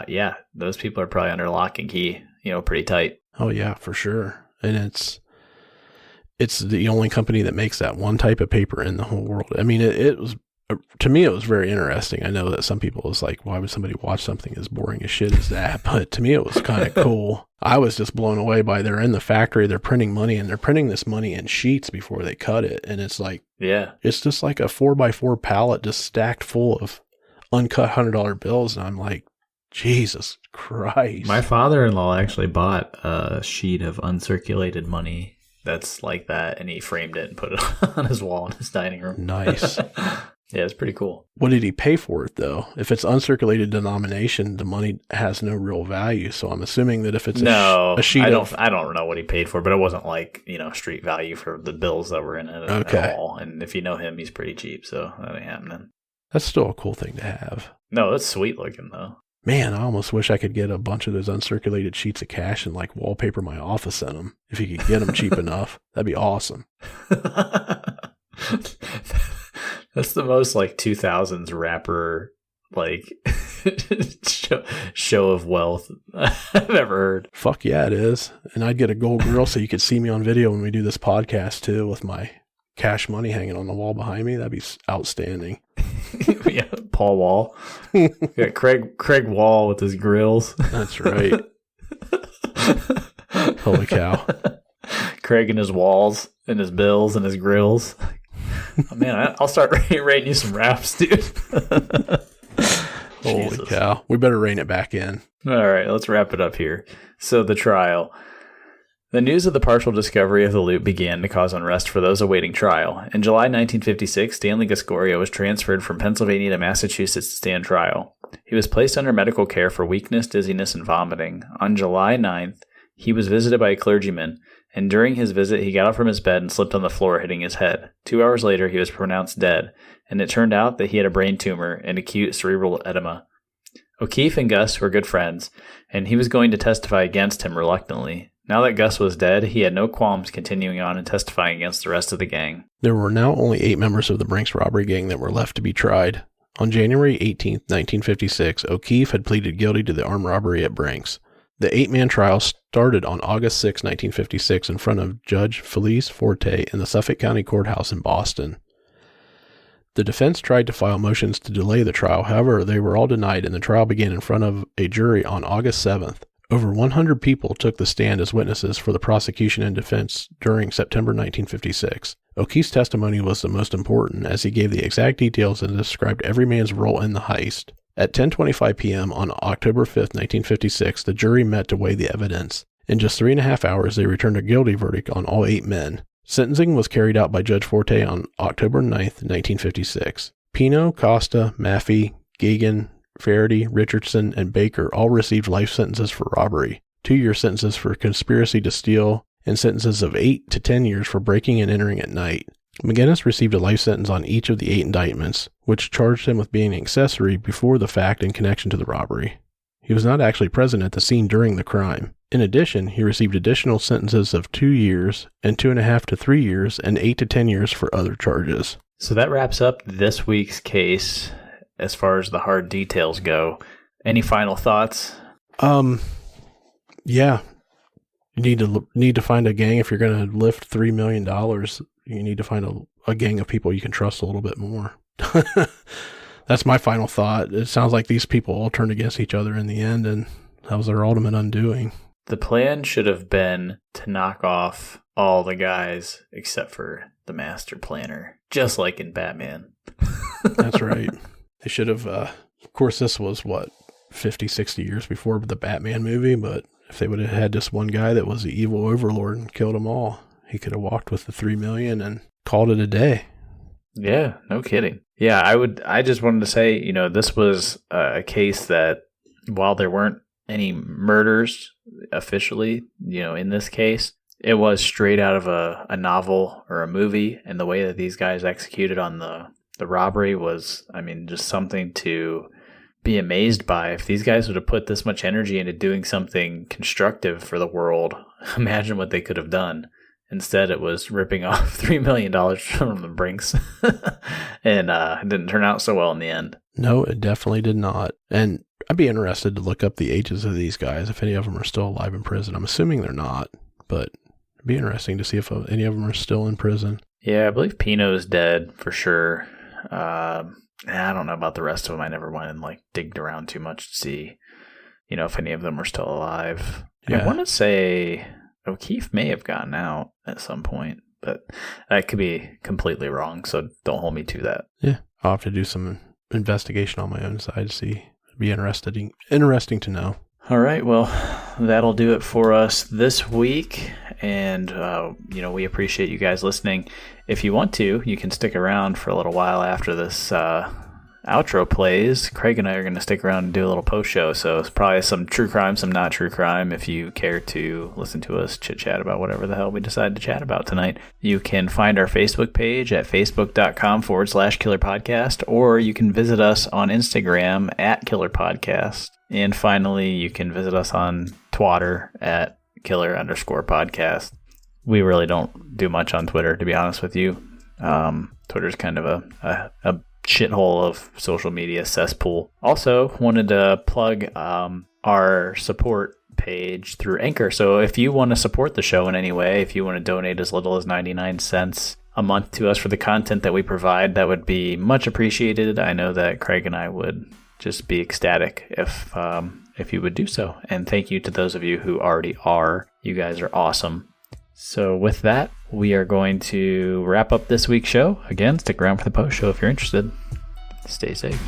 C: Yeah, those people are probably under lock and key, pretty tight.
A: Oh yeah, for sure. And it's the only company that makes that one type of paper in the whole world. I mean, it was, to me, it was very interesting. I know that some people was like, why would somebody watch something as boring as shit as that? But to me, it was kind of cool. I was just blown away by they're in the factory, they're printing money, and they're printing this money in sheets before they cut it. And it's like,
C: yeah, it's
A: just like a 4x4 pallet just stacked full of uncut $100 bills. And I'm like, Jesus Christ.
C: My father-in-law actually bought a sheet of uncirculated money that's like that, and he framed it and put it on his wall in his dining room.
A: Nice.
C: Yeah, it's pretty cool.
A: What did he pay for it, though? If it's uncirculated denomination, the money has no real value. So I'm assuming that if it's a sheet
C: I don't know what he paid for, but it wasn't like, street value for the bills that were in it at all. And if you know him, he's pretty cheap, so that ain't happening.
A: That's still a cool thing to have.
C: No, it's sweet looking, though.
A: Man, I almost wish I could get a bunch of those uncirculated sheets of cash and like wallpaper my office in them. If you could get them cheap enough, that'd be awesome.
C: That's the most like 2000s rapper like show of wealth I've ever heard.
A: Fuck yeah, it is. And I'd get a gold grill so you could see me on video when we do this podcast too, with my Cash Money hanging on the wall behind me. That'd be outstanding.
C: Yeah, Paul Wall. Yeah, Craig Wall with his grills.
A: That's right. Holy cow.
C: Craig and his walls and his bills and his grills. Oh, man, I'll start rating you some raps, dude.
A: Holy cow. We better rein it back in.
C: All right, let's wrap it up here. So the trial. The news of the partial discovery of the loot began to cause unrest for those awaiting trial. In July 1956, Stanley Gascoria was transferred from Pennsylvania to Massachusetts to stand trial. He was placed under medical care for weakness, dizziness, and vomiting. On July 9th, he was visited by a clergyman, and during his visit, he got up from his bed and slipped on the floor, hitting his head. 2 hours later, he was pronounced dead, and it turned out that he had a brain tumor and acute cerebral edema. O'Keefe and Gus were good friends, and he was going to testify against him reluctantly. Now that Gus was dead, he had no qualms continuing on and testifying against the rest of the gang. There
A: were now only 8 members of the Brinks robbery gang that were left to be tried. On January 18, 1956, O'Keefe had pleaded guilty to the armed robbery at Brinks. The 8-man trial started on August 6, 1956, in front of Judge Felice Forte in the Suffolk County Courthouse in Boston. The defense tried to file motions to delay the trial, however, they were all denied, and the trial began in front of a jury on August 7th. Over 100 people took the stand as witnesses for the prosecution and defense during September 1956. O'Keefe's testimony was the most important, as he gave the exact details and described every man's role in the heist. At 10:25 p.m. on October 5, 1956, the jury met to weigh the evidence. In just 3.5 hours, they returned a guilty verdict on all 8 men. Sentencing was carried out by Judge Forte on October 9, 1956. Pino, Costa, Maffei, Gagan, Faraday, Richardson, and Baker all received life sentences for robbery, 2-year sentences for conspiracy to steal, and sentences of 8 to 10 years for breaking and entering at night. McGinnis received a life sentence on each of the 8 indictments, which charged him with being an accessory before the fact in connection to the robbery. He was not actually present at the scene during the crime. In addition, he received additional sentences of 2 years and 2.5 to 3 years and 8 to 10 years for other charges.
C: So that wraps up this week's case as far as the hard details go. Any final thoughts?
A: Yeah. You need to find a gang if you're going to lift $3 million. You need to find a gang of people you can trust a little bit more. That's my final thought. It sounds like these people all turned against each other in the end, and that was their ultimate undoing.
C: The plan should have been to knock off all the guys except for the master planner, just like in Batman.
A: That's right. They should have, of course, this was, 50, 60 years before the Batman movie, but if they would have had this one guy that was the evil overlord and killed them all, he could have walked with the $3 million and called it a day.
C: Yeah, no kidding. Yeah, I just wanted to say, this was a case that while there weren't any murders officially, in this case, it was straight out of a novel or a movie, and the way that these guys executed on the robbery was, just something to be amazed by. If these guys would have put this much energy into doing something constructive for the world, imagine what they could have done. Instead, it was ripping off $3 million from the Brinks, and it didn't turn out so well in the end.
A: No, it definitely did not. And I'd be interested to look up the ages of these guys, if any of them are still alive in prison. I'm assuming they're not, but it'd be interesting to see if any of them are still in prison.
C: Yeah, I believe Pino's dead for sure. I don't know about the rest of them. I never went and digged around too much to see, if any of them were still alive. Yeah. I want to say O'Keefe may have gotten out at some point, but I could be completely wrong, so don't hold me to that.
A: Yeah, I'll have to do some investigation on my own side to see. It'd be interesting to know.
C: All right, well, that'll do it for us this week, and we appreciate you guys listening. If you want to, you can stick around for a little while after this outro plays. Craig and I are going to stick around and do a little post show, so it's probably some true crime, some not true crime. If you care to listen to us chit chat about whatever the hell we decide to chat about tonight, you can find our Facebook page at facebook.com/Killer Podcast, or you can visit us on Instagram at Killer Podcast. And finally, you can visit us on Twitter at Killer_Podcast. We really don't do much on Twitter, to be honest with you. Twitter's kind of a shithole of social media cesspool. Also, wanted to plug our support page through Anchor. So if you want to support the show in any way, if you want to donate as little as 99 cents a month to us for the content that we provide, that would be much appreciated. I know that Craig and I would just be ecstatic if you would do so. And thank you to those of you who already are. You guys are awesome. So with that, we are going to wrap up this week's show. Again, stick around for the post show if you're interested. Stay safe.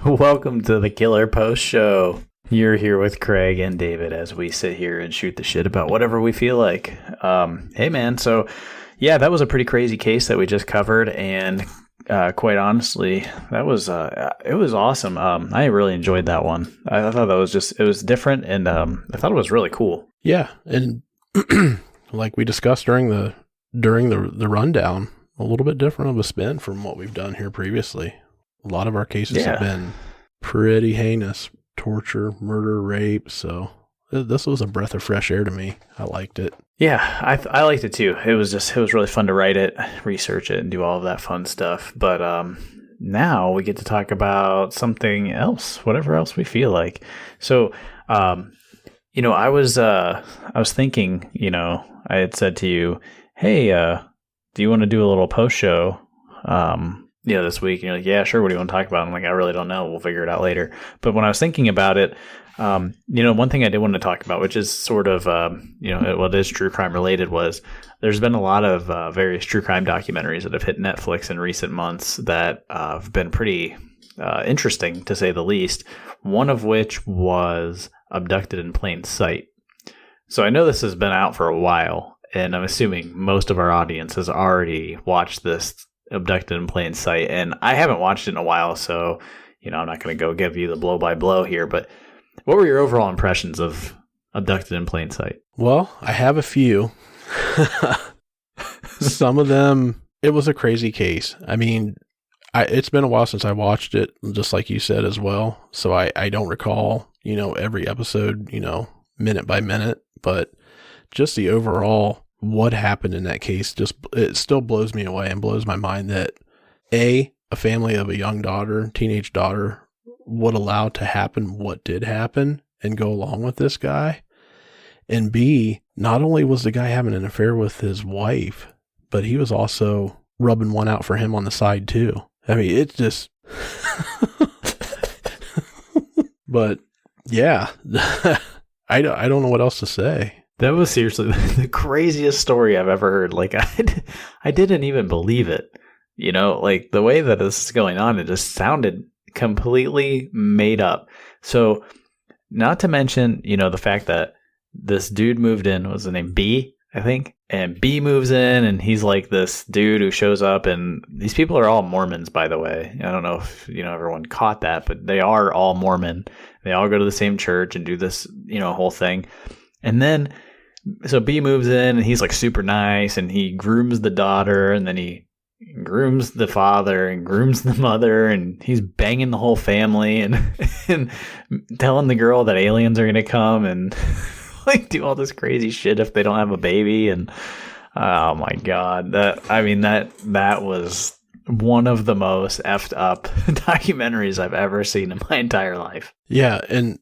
C: Welcome to the Killer Post Show. You're here with Craig and David as we sit here and shoot the shit about whatever we feel like. Hey man, so yeah, that was a pretty crazy case that we just covered, and quite honestly, that was it was awesome. I really enjoyed that one. I thought it was different, and I thought it was really cool.
A: Yeah, and like we discussed during the rundown, a little bit different of a spin from what we've done here previously. A lot of our cases have been pretty heinous: torture, murder, rape. So this was a breath of fresh air to me. I liked it.
C: Yeah, I liked it too. It was really fun to write it, research it, and do all of that fun stuff. But now we get to talk about something else, whatever else we feel like. So, I was thinking, I had said to you, hey, do you want to do a little post show? This week, and you're like, yeah, sure. What do you want to talk about? I'm like, I really don't know. We'll figure it out later. But when I was thinking about it, one thing I did want to talk about, which is sort of, what is true crime related, was there's been a lot of various true crime documentaries that have hit Netflix in recent months that have been pretty interesting, to say the least. One of which was Abducted in Plain Sight. So I know this has been out for a while, and I'm assuming most of our audience has already watched this Abducted in Plain Sight, and I haven't watched it in a while, so I'm not going to go give you the blow by blow here, but what were your overall impressions of Abducted in Plain Sight?
A: Well, I have a few. Some of them, it was a crazy case. I mean, it's been a while since I watched it, just like you said as well, so I don't recall every episode minute by minute, but just the overall what happened in that case, it still blows me away and blows my mind that a family of a young daughter, teenage daughter, would allow to happen what did happen and go along with this guy. And B, not only was the guy having an affair with his wife, but he was also rubbing one out for him on the side too. I mean, it's just, but yeah, I don't know what else to say.
C: That was seriously the craziest story I've ever heard. Like, I didn't even believe it. Like the way that this is going on, it just sounded completely made up. So not to mention, the fact that this dude moved in, was the name B, I think? And B moves in, and he's like this dude who shows up, and these people are all Mormons, by the way. I don't know if, everyone caught that, but they are all Mormon. They all go to the same church and do this, whole thing. And then, so B moves in, and he's like super nice, and he grooms the daughter, and then he grooms the father and grooms the mother, and he's banging the whole family and telling the girl that aliens are going to come and like do all this crazy shit if they don't have a baby. And oh my God, that was one of the most effed up documentaries I've ever seen in my entire life.
A: Yeah. And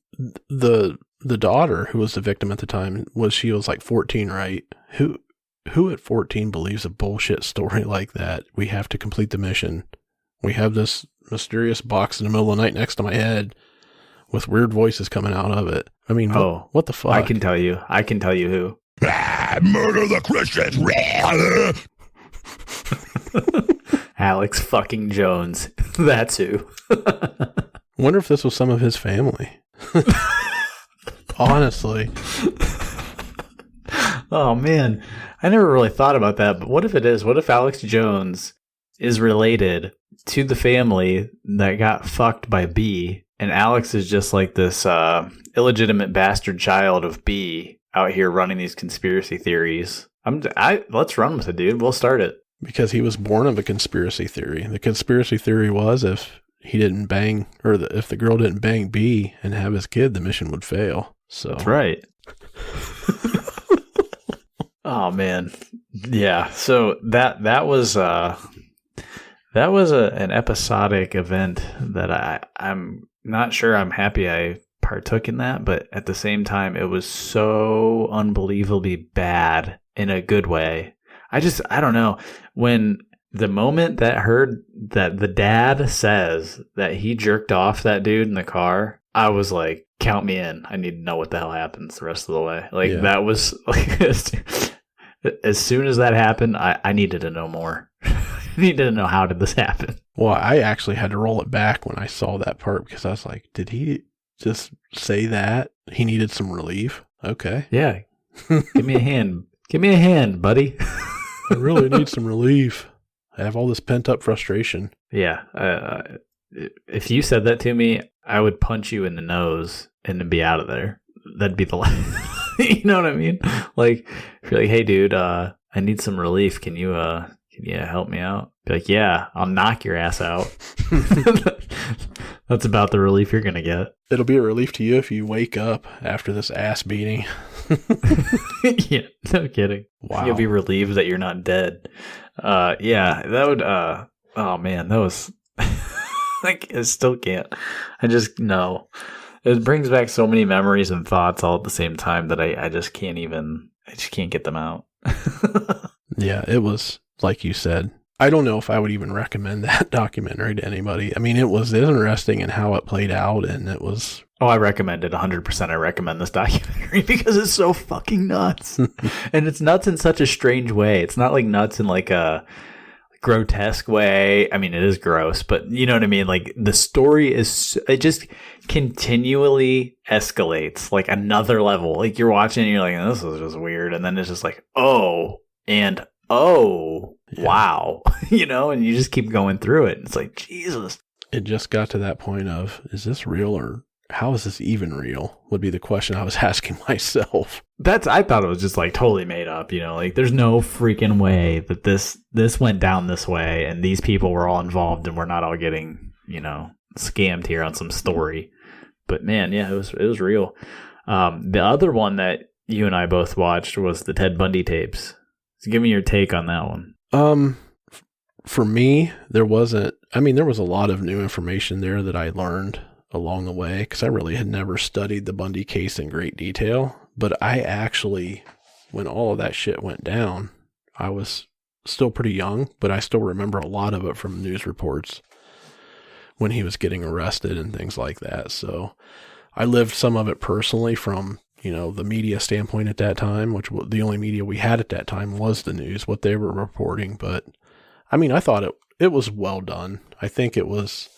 A: the daughter, who was the victim at the time, was like 14, right? Who at 14 believes a bullshit story like that? We have to complete the mission. We have this mysterious box in the middle of the night next to my head. with weird voices coming out of it. I mean, what the fuck?
C: I can tell you who.
D: Murder the Christians.
C: Alex fucking Jones. That's who.
A: Wonder if this was some of his family. Honestly.
C: Oh, man. I never really thought about that, but what if it is? What if Alex Jones is related to the family that got fucked by B, and Alex is just like this illegitimate bastard child of B out here running these conspiracy theories? Let's run with it, dude. We'll start it.
A: Because he was born of a conspiracy theory. The conspiracy theory was if he didn't bang, or if the girl didn't bang B and have his kid, the mission would fail. So
C: that's right. Oh man, yeah. So that was an episodic event that I'm not sure I'm happy I partook in that, but at the same time, it was so unbelievably bad in a good way. I don't know. When the moment that the dad says that he jerked off that dude in the car, I was like, count me in. I need to know what the hell happens the rest of the way. Like, that was like, as soon as that happened, I needed to know more. I needed to know, how did this happen?
A: Well, I actually had to roll it back when I saw that part, because I was like, did he just say that? He needed some relief? Okay.
C: Yeah. Give me a hand. Give me a hand, buddy.
A: I really need some relief. I have all this pent-up frustration.
C: Yeah. If you said that to me, I would punch you in the nose and then be out of there. That'd be the you know what I mean? Like, if you're like, hey, dude, I need some relief. Can you help me out? Be like, yeah, I'll knock your ass out. That's about the relief you're going to get.
A: It'll be a relief to you if you wake up after this ass beating.
C: Yeah, no kidding.
A: Wow.
C: You'll be relieved that you're not dead. Yeah, that would, oh man, that was, like, I still can't. I just, no. It brings back so many memories and thoughts all at the same time that I just can't get them out.
A: Yeah, it was, like you said, I don't know if I would even recommend that documentary to anybody. I mean, it was interesting in how it played out, and it was...
C: Oh, I recommend it 100%. I recommend this documentary because it's so fucking nuts. And it's nuts in such a strange way. It's not like nuts in like a grotesque way. I mean, it is gross, but you know what I mean? Like, the story it just continually escalates like another level. Like, you're watching and you're like, this is just weird. And then it's just like, oh, and oh, yeah. Wow. You know, and you just keep going through it. It's like, Jesus.
A: It just got to that point of, is this real, or how is this even real? Would be the question I was asking myself.
C: I thought it was just like totally made up, you know, like there's no freaking way that this went down this way and these people were all involved and we're not all getting, you know, scammed here on some story. But man, yeah, it was real. The other one that you and I both watched was the Ted Bundy tapes. So give me your take on that one.
A: For me, there was a lot of new information there that I learned along the way, because I really had never studied the Bundy case in great detail. But I actually, when all of that shit went down, I was still pretty young, but I still remember a lot of it from news reports when he was getting arrested and things like that. So I lived some of it personally from, you know, the media standpoint at that time, which the only media we had at that time was the news, what they were reporting. But I mean, I thought it was well done. I think it was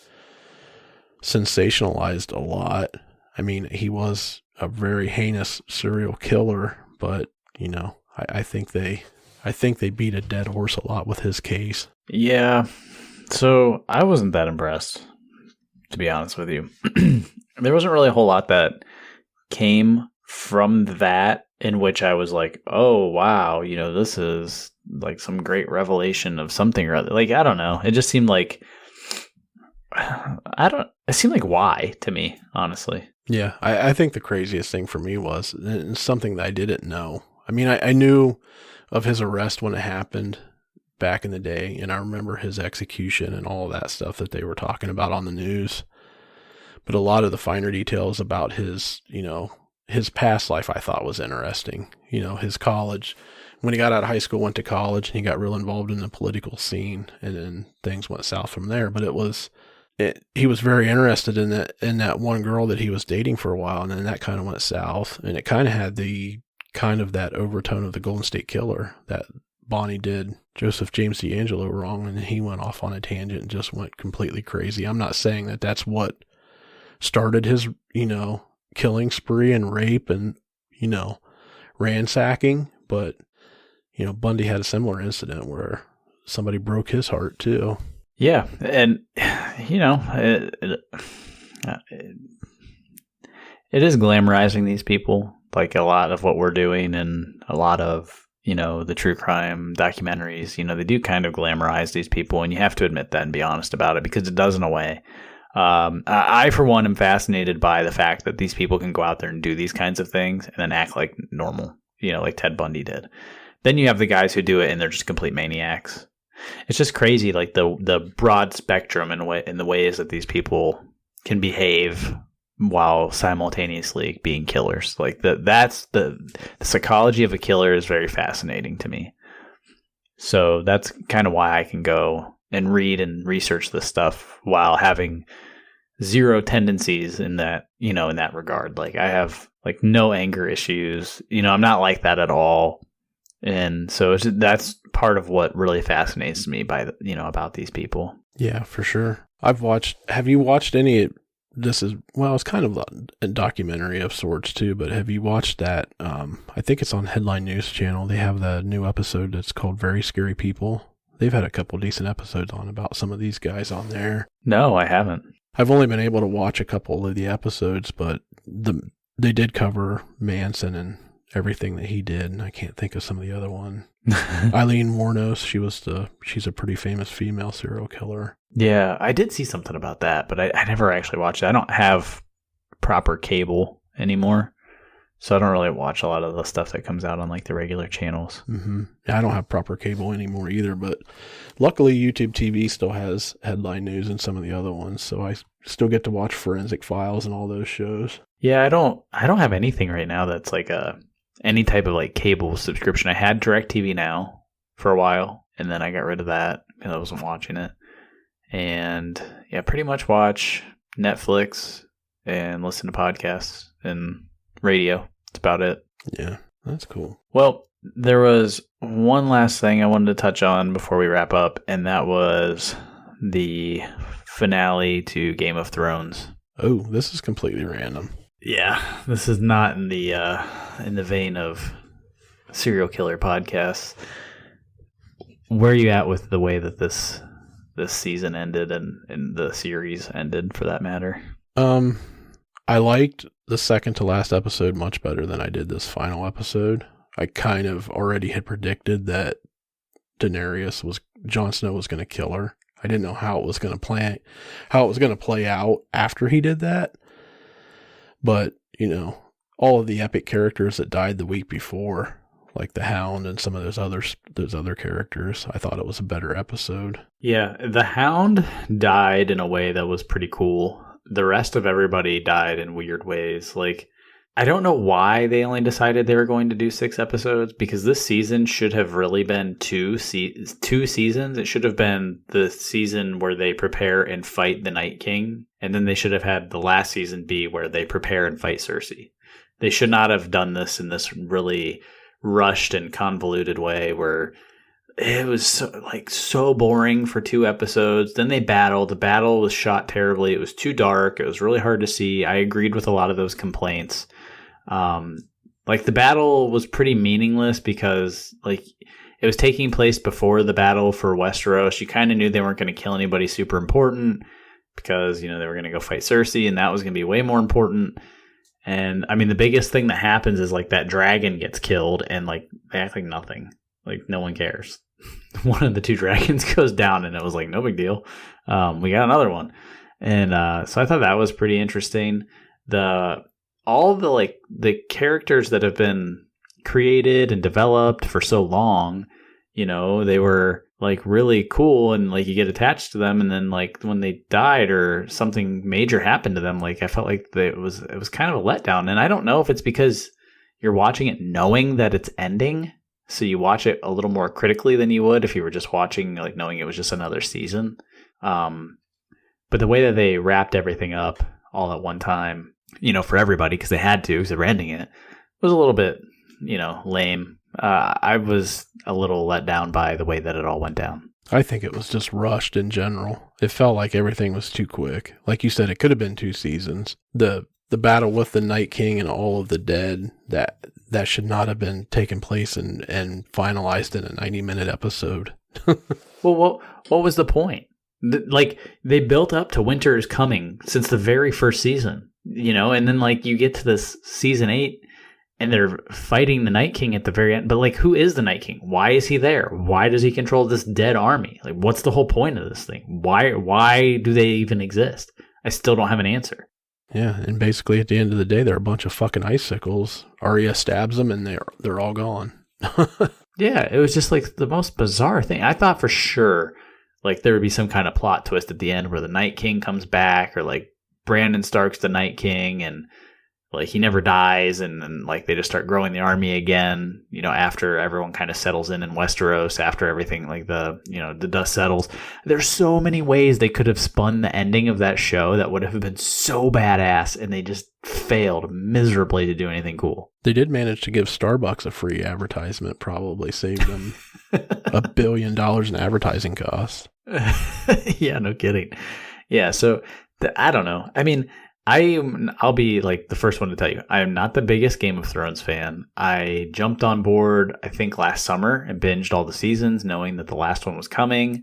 A: sensationalized a lot. I mean, he was a very heinous serial killer, but you know, I think they beat a dead horse a lot with his case.
C: Yeah. So I wasn't that impressed, to be honest with you. There wasn't really a whole lot that came from that in which I was like, oh wow, you know, this is like some great revelation of something or other. Like, I don't know. It just seemed like it seemed like why to me, honestly.
A: Yeah, I think the craziest thing for me was, and something that I didn't know. I mean, I knew of his arrest when it happened back in the day, and I remember his execution and all that stuff that they were talking about on the news. But a lot of the finer details about his, you know, his past life I thought was interesting. You know, his college, when he got out of high school, went to college, and he got real involved in the political scene, and then things went south from there. But it was he was very interested in that one girl that he was dating for a while, and then that kind of went south, and it kind of had that overtone of the Golden State Killer, that Bonnie did Joseph James D'Angelo wrong, and he went off on a tangent and just went completely crazy. I'm not saying that that's what started his, killing spree and rape and, ransacking, but, Bundy had a similar incident where somebody broke his heart too.
C: Yeah, and, it is glamorizing these people, like a lot of what we're doing and a lot of, the true crime documentaries, they do kind of glamorize these people, and you have to admit that and be honest about it, because it does in a way. I, for one, am fascinated by the fact that these people can go out there and do these kinds of things and then act like normal, like Ted Bundy did. Then you have the guys who do it and they're just complete maniacs. It's just crazy, like the broad spectrum in the ways that these people can behave while simultaneously being killers. Like that's the psychology of a killer is very fascinating to me. So that's kind of why I can go and read and research this stuff while having zero tendencies in that, in that regard. Like I have like no anger issues, I'm not like that at all. And so that's part of what really fascinates me by about these people.
A: Yeah, for sure. Have you watched any, it's kind of a documentary of sorts too, but have you watched that? I think it's on Headline News Channel. They have the new episode that's called Very Scary People. They've had a couple decent episodes on about some of these guys on there.
C: No, I haven't.
A: I've only been able to watch a couple of the episodes, but they did cover Manson and everything that he did, and I can't think of some of the other one. Eileen Wuornos, she's a pretty famous female serial killer.
C: Yeah, I did see something about that, but I never actually watched it. I don't have proper cable anymore, so I don't really watch a lot of the stuff that comes out on like the regular channels.
A: Mm-hmm. Yeah, I don't have proper cable anymore either, but luckily YouTube TV still has Headline News and some of the other ones, so I still get to watch Forensic Files and all those shows.
C: Yeah, I don't have anything right now that's like any type of like cable subscription. I had DirecTV Now for a while, and then I got rid of that because I wasn't watching it. And yeah, pretty much watch Netflix and listen to podcasts and radio. That's about it.
A: Yeah, that's cool.
C: Well, there was one last thing I wanted to touch on before we wrap up, and that was the finale to Game of Thrones.
A: Oh, this is completely random.
C: Yeah, this is not in the vein of serial killer podcasts. Where are you at with the way that this season ended and the series ended, for that matter?
A: I liked the second to last episode much better than I did this final episode. I kind of already had predicted that Jon Snow was going to kill her. I didn't know how it was going to play out after he did that. But, all of the epic characters that died the week before, like the Hound and some of those other characters, I thought it was a better episode.
C: Yeah, the Hound died in a way that was pretty cool. The rest of everybody died in weird ways. Like, I don't know why they only decided they were going to do 6 episodes, because this season should have really been two seasons. It should have been the season where they prepare and fight the Night King, and then they should have had the last season be where they prepare and fight Cersei. They should not have done this in this really rushed and convoluted way where it was so boring for 2 episodes. Then they battled. The battle was shot terribly. It was too dark. It was really hard to see. I agreed with a lot of those complaints. The battle was pretty meaningless because it was taking place before the battle for Westeros. You kind of knew they weren't going to kill anybody super important because, they were going to go fight Cersei, and that was going to be way more important. And I mean, the biggest thing that happens is that dragon gets killed, and they act like nothing. No one cares. One of the 2 dragons goes down, and it was no big deal. We got another one. And so I thought that was pretty interesting. All the characters that have been created and developed for so long, they were really cool, and you get attached to them, and then when they died or something major happened to them, I felt like it was kind of a letdown. And I don't know if it's because you're watching it knowing that it's ending, so you watch it a little more critically than you would if you were just watching knowing it was just another season. But But the way that they wrapped everything up all at one time, for everybody, because they had to, because they were ending it, was a little bit, lame. I was a little let down by the way that it all went down.
A: I think it was just rushed in general. It felt like everything was too quick. Like you said, it could have been 2 seasons. The battle with the Night King and all of the dead, that should not have been taken place and finalized in a 90-minute episode.
C: Well, what was the point? They built up to winter is coming since the very first season, and then you get to this season 8 and they're fighting the Night King at the very end. But who is the Night King? Why is he there? Why does he control this dead army? What's the whole point of this thing? Why do they even exist? I still don't have an answer.
A: Yeah, and basically at the end of the day, they're a bunch of fucking icicles. Arya stabs them and they're all gone.
C: Yeah, it was just the most bizarre thing. I thought for sure there would be some kind of plot twist at the end where the Night King comes back, or Brandon Stark's the Night King and he never dies, and then they just start growing the army again, after everyone kind of settles in Westeros, after everything the dust settles. There's so many ways they could have spun the ending of that show that would have been so badass, and they just failed miserably to do anything cool.
A: They did manage to give Starbucks a free advertisement, probably saved them $1 billion in advertising costs.
C: Yeah, no kidding. Yeah, so I don't know. I mean, I'll be the first one to tell you, I am not the biggest Game of Thrones fan. I jumped on board, I think, last summer and binged all the seasons, knowing that the last one was coming,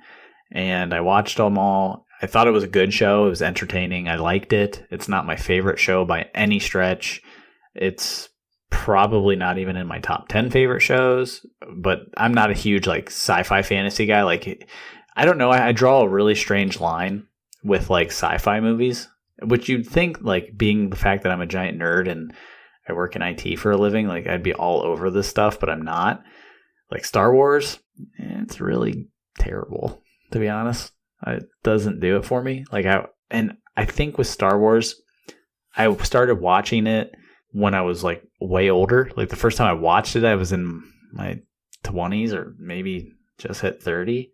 C: and I watched them all. I thought it was a good show. It was entertaining. I liked it. It's not my favorite show by any stretch. It's probably not even in my top 10 favorite shows, but I'm not a huge sci-fi fantasy guy. I don't know. I draw a really strange line with sci-fi movies, which you'd think, being the fact that I'm a giant nerd and I work in IT for a living, I'd be all over this stuff, but I'm not. Star Wars, it's really terrible, to be honest. It doesn't do it for me. I think with Star Wars, I started watching it when I was way older. The first time I watched it, I was in my 20s or maybe just hit 30.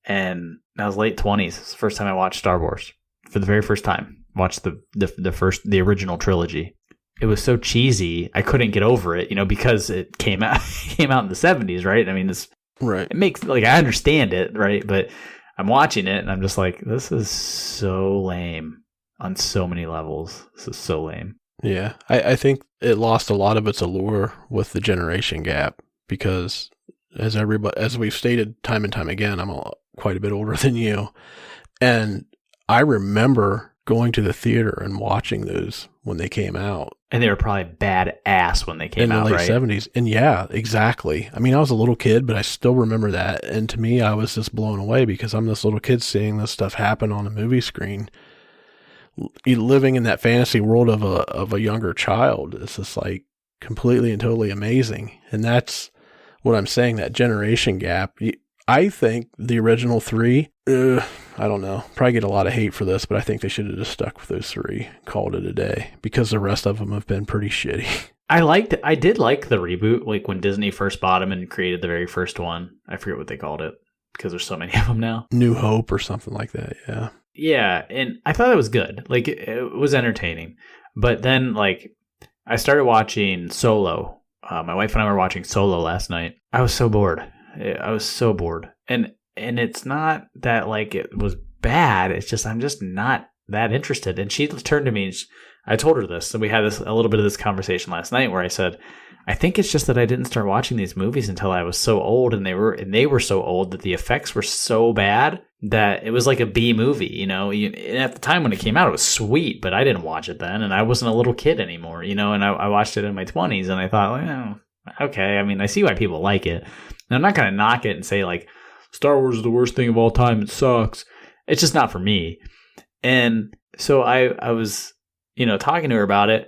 C: And I was late 20s. It's the first time I watched Star Wars for the very first time. Watched the original trilogy. It was so cheesy, I couldn't get over it, because it came out in the 70s, right? I mean, it makes I understand it, right? But I'm watching it and I'm just this is so lame on so many levels. This is so lame.
A: Yeah, I think it lost a lot of its allure with the generation gap, because as we've stated time and time again, I'm quite a bit older than you, and I remember going to the theater and watching those when they came out.
C: And they were probably badass when they came out, right?
A: In the late 70s. And yeah, exactly. I mean, I was a little kid, but I still remember that. And to me, I was just blown away because I'm this little kid seeing this stuff happen on a movie screen. Living in that fantasy world of a younger child is just completely and totally amazing. And that's what I'm saying, that generation gap. I think the original 3, I don't know, probably get a lot of hate for this, but I think they should have just stuck with those 3, called it a day, because the rest of them have been pretty shitty.
C: I did like the reboot, when Disney first bought them and created the very first one. I forget what they called it, because there's so many of them now.
A: New Hope or something like that, yeah.
C: Yeah, and I thought it was good. It was entertaining. But then, I started watching Solo. My wife and I were watching Solo last night. I was so bored. And it's not that it was bad. It's just I'm just not that interested. And she turned to me and I told her this. And we had a little bit of this conversation last night where I said, I think it's just that I didn't start watching these movies until I was so old, and they were so old that the effects were so bad that it was like a B movie, And at the time when it came out, it was sweet, but I didn't watch it then, and I wasn't a little kid anymore, And I watched it in my 20s, and I thought, okay. I mean, I see why people like it. And I'm not going to knock it and say Star Wars is the worst thing of all time. It sucks. It's just not for me. And so I was, talking to her about it,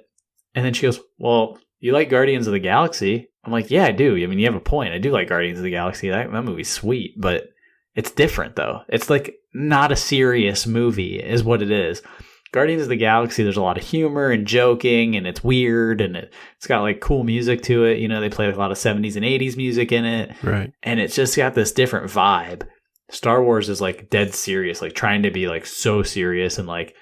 C: and then she goes, well, you like Guardians of the Galaxy? I'm like, yeah, I do. I mean, you have a point. I do like Guardians of the Galaxy. That movie's sweet, but it's different, though. It's not a serious movie is what it is. Guardians of the Galaxy, there's a lot of humor and joking, and it's weird, and it's got cool music to it. They play a lot of 70s and 80s music in it.
A: Right.
C: And it's just got this different vibe. Star Wars is like dead serious, like trying to be like so serious, and like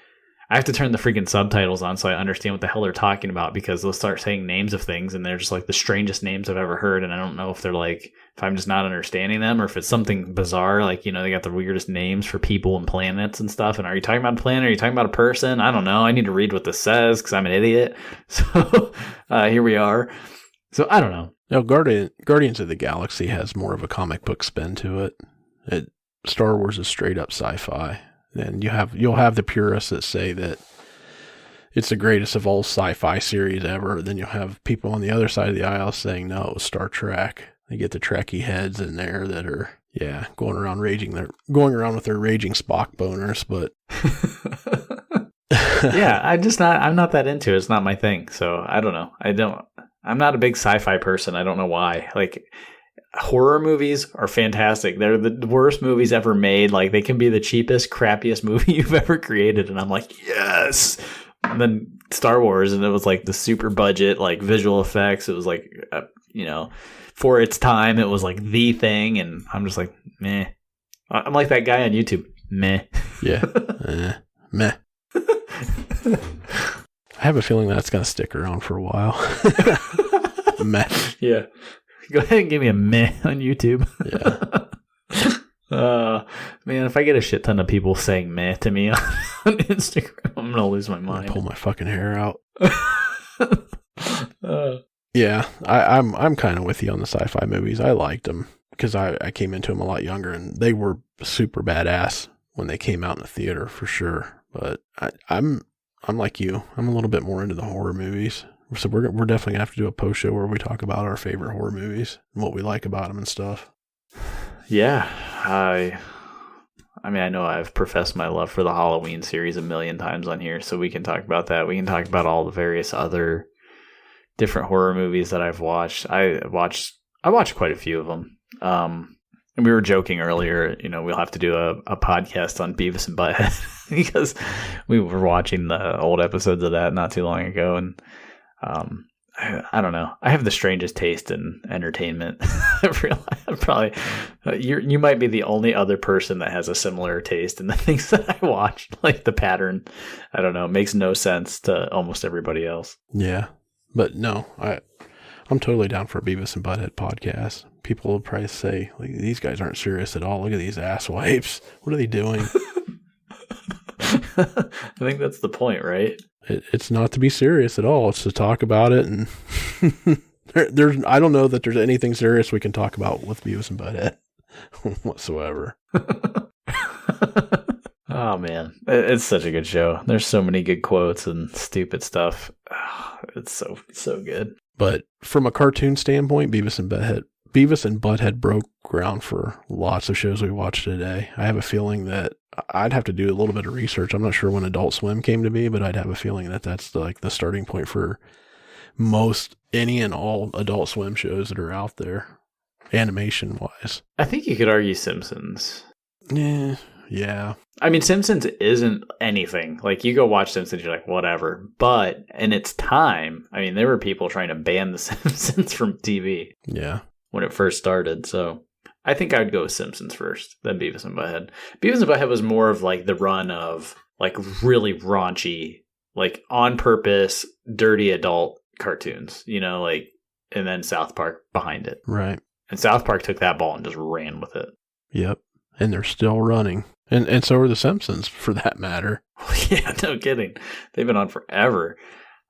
C: I have to turn the freaking subtitles on so I understand what the hell they're talking about, because they'll start saying names of things and they're just like the strangest names I've ever heard, and I don't know if they're like, if I'm just not understanding them or if it's something bizarre, like, you know, they got the weirdest names for people and planets and stuff, and are you talking about a planet? Are you talking about a person? I don't know. I need to read what this says because I'm an idiot. So here we are. So I don't know.
A: Now, Guardians of the Galaxy has more of a comic book spin to it. Star Wars is straight up sci-fi. And you'll have the purists that say that it's the greatest of all sci-fi series ever. Then you'll have people on the other side of the aisle saying, no, it was Star Trek. They get the Trekkie heads in there that are, going around with their raging Spock boners, but
C: yeah, I'm not that into it. It's not my thing. So I don't know. I'm not a big sci-fi person. I don't know why. Like, horror movies are fantastic. They're the worst movies ever made. Like, they can be the cheapest, crappiest movie you've ever created, and I'm like, yes. And then Star Wars, and it was like the super budget, like visual effects. It was like, for its time, it was like the thing, and I'm just like, meh. I'm like that guy on YouTube, meh.
A: Yeah, meh. I have a feeling that's gonna stick around for a while. Meh.
C: Yeah. Go ahead and give me a meh on YouTube.
A: Yeah.
C: Man, if I get a shit ton of people saying meh to me on Instagram, I'm gonna lose my mind.
A: Pull my fucking hair out. Yeah, I'm kind of with you on the sci-fi movies. I liked them because I came into them a lot younger, and they were super badass when they came out in the theater for sure. But I'm like you. I'm a little bit more into the horror movies. So we're definitely gonna have to do a post show where we talk about our favorite horror movies and what we like about them and stuff.
C: Yeah, I mean, I know I've professed my love for the Halloween series a million times on here, so we can talk about that. We can talk about all the various other different horror movies that I've watched. I watched quite a few of them. And we were joking earlier, we'll have to do a podcast on Beavis and Butthead because we were watching the old episodes of that not too long ago, and I don't know. I have the strangest taste in entertainment. I realize probably you might be the only other person that has a similar taste in the things that I watch. Like the pattern, I don't know, it makes no sense to almost everybody else.
A: Yeah, but no, I'm totally down for a Beavis and Butthead podcast. People will probably say, like, these guys aren't serious at all. Look at these ass wipes. What are they doing?
C: I think that's the point, right?
A: It's not to be serious at all. It's to talk about it, and I don't know that there's anything serious we can talk about with Beavis and Butthead whatsoever.
C: Oh man, it's such a good show. There's so many good quotes and stupid stuff. Oh, it's so good.
A: But from a cartoon standpoint, Beavis and Butthead broke ground for lots of shows we watched today. I have a feeling that I'd have to do a little bit of research. I'm not sure when Adult Swim came to be, but I'd have a feeling that that's like the starting point for most any and all Adult Swim shows that are out there, animation wise.
C: I think you could argue Simpsons.
A: Yeah.
C: I mean, Simpsons isn't anything. Like, you go watch Simpsons, you're like, whatever. But in its time, I mean, there were people trying to ban The Simpsons from TV.
A: Yeah.
C: When it first started. So I think I would go with Simpsons first, then Beavis and Butthead. Beavis and Butthead was more of like the run of like really raunchy, like on purpose, dirty adult cartoons, and then South Park behind it.
A: Right.
C: And South Park took that ball and just ran with it.
A: Yep. And they're still running. And so are the Simpsons, for that matter.
C: Yeah, no kidding. They've been on forever.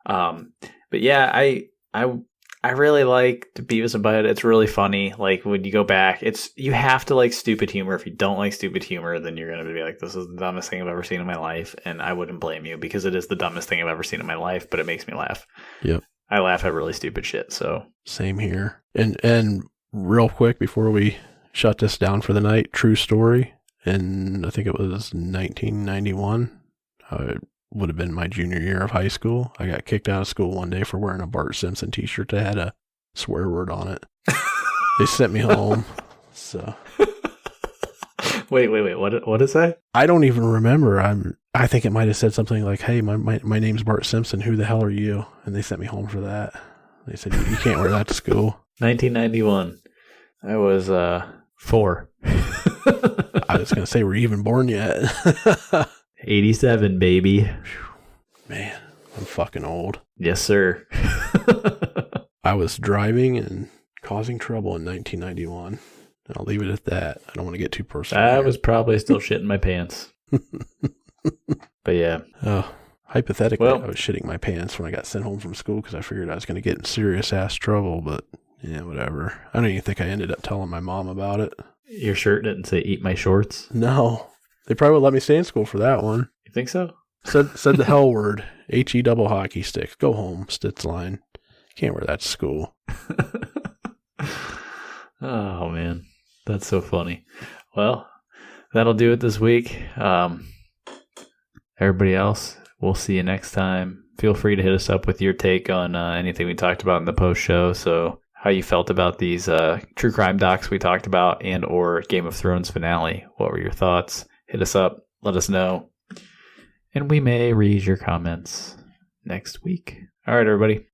C: But yeah, I really like Beavis and Butthead. It's really funny. Like, when you go back, you have to like stupid humor. If you don't like stupid humor, then you're going to be like, this is the dumbest thing I've ever seen in my life. And I wouldn't blame you, because it is the dumbest thing I've ever seen in my life, but it makes me laugh.
A: Yep.
C: I laugh at really stupid shit, so.
A: Same here. And real quick, before we shut this down for the night, true story. And I think it was 1991. It would have been my junior year of high school. I got kicked out of school one day for wearing a Bart Simpson t-shirt that had a swear word on it. They sent me home. So.
C: Wait. What did it say?
A: I don't even remember. I think it might have said something like, hey, my name's Bart Simpson. Who the hell are you? And they sent me home for that. They said, you can't wear that to school.
C: 1991. I was 4.
A: I was going to say, were you even born yet?
C: 87, baby.
A: Man, I'm fucking old.
C: Yes, sir.
A: I was driving and causing trouble in 1991. And I'll leave it at that. I don't want to get too personal.
C: I was probably still shitting my pants. But yeah.
A: Hypothetically, I was shitting my pants when I got sent home from school because I figured I was going to get in serious ass trouble, but yeah, whatever. I don't even think I ended up telling my mom about it.
C: Your shirt didn't say eat my shorts?
A: No. They probably would let me stay in school for that one.
C: You think so?
A: Said the hell word. HE double hockey stick. Go home, Stitzline. Can't wear that to school.
C: Oh, man. That's so funny. Well, that'll do it this week. Everybody else, we'll see you next time. Feel free to hit us up with your take on anything we talked about in the post show. So how you felt about these true crime docs we talked about and or Game of Thrones finale. What were your thoughts? Hit us up. Let us know. And we may read your comments next week. All right, everybody.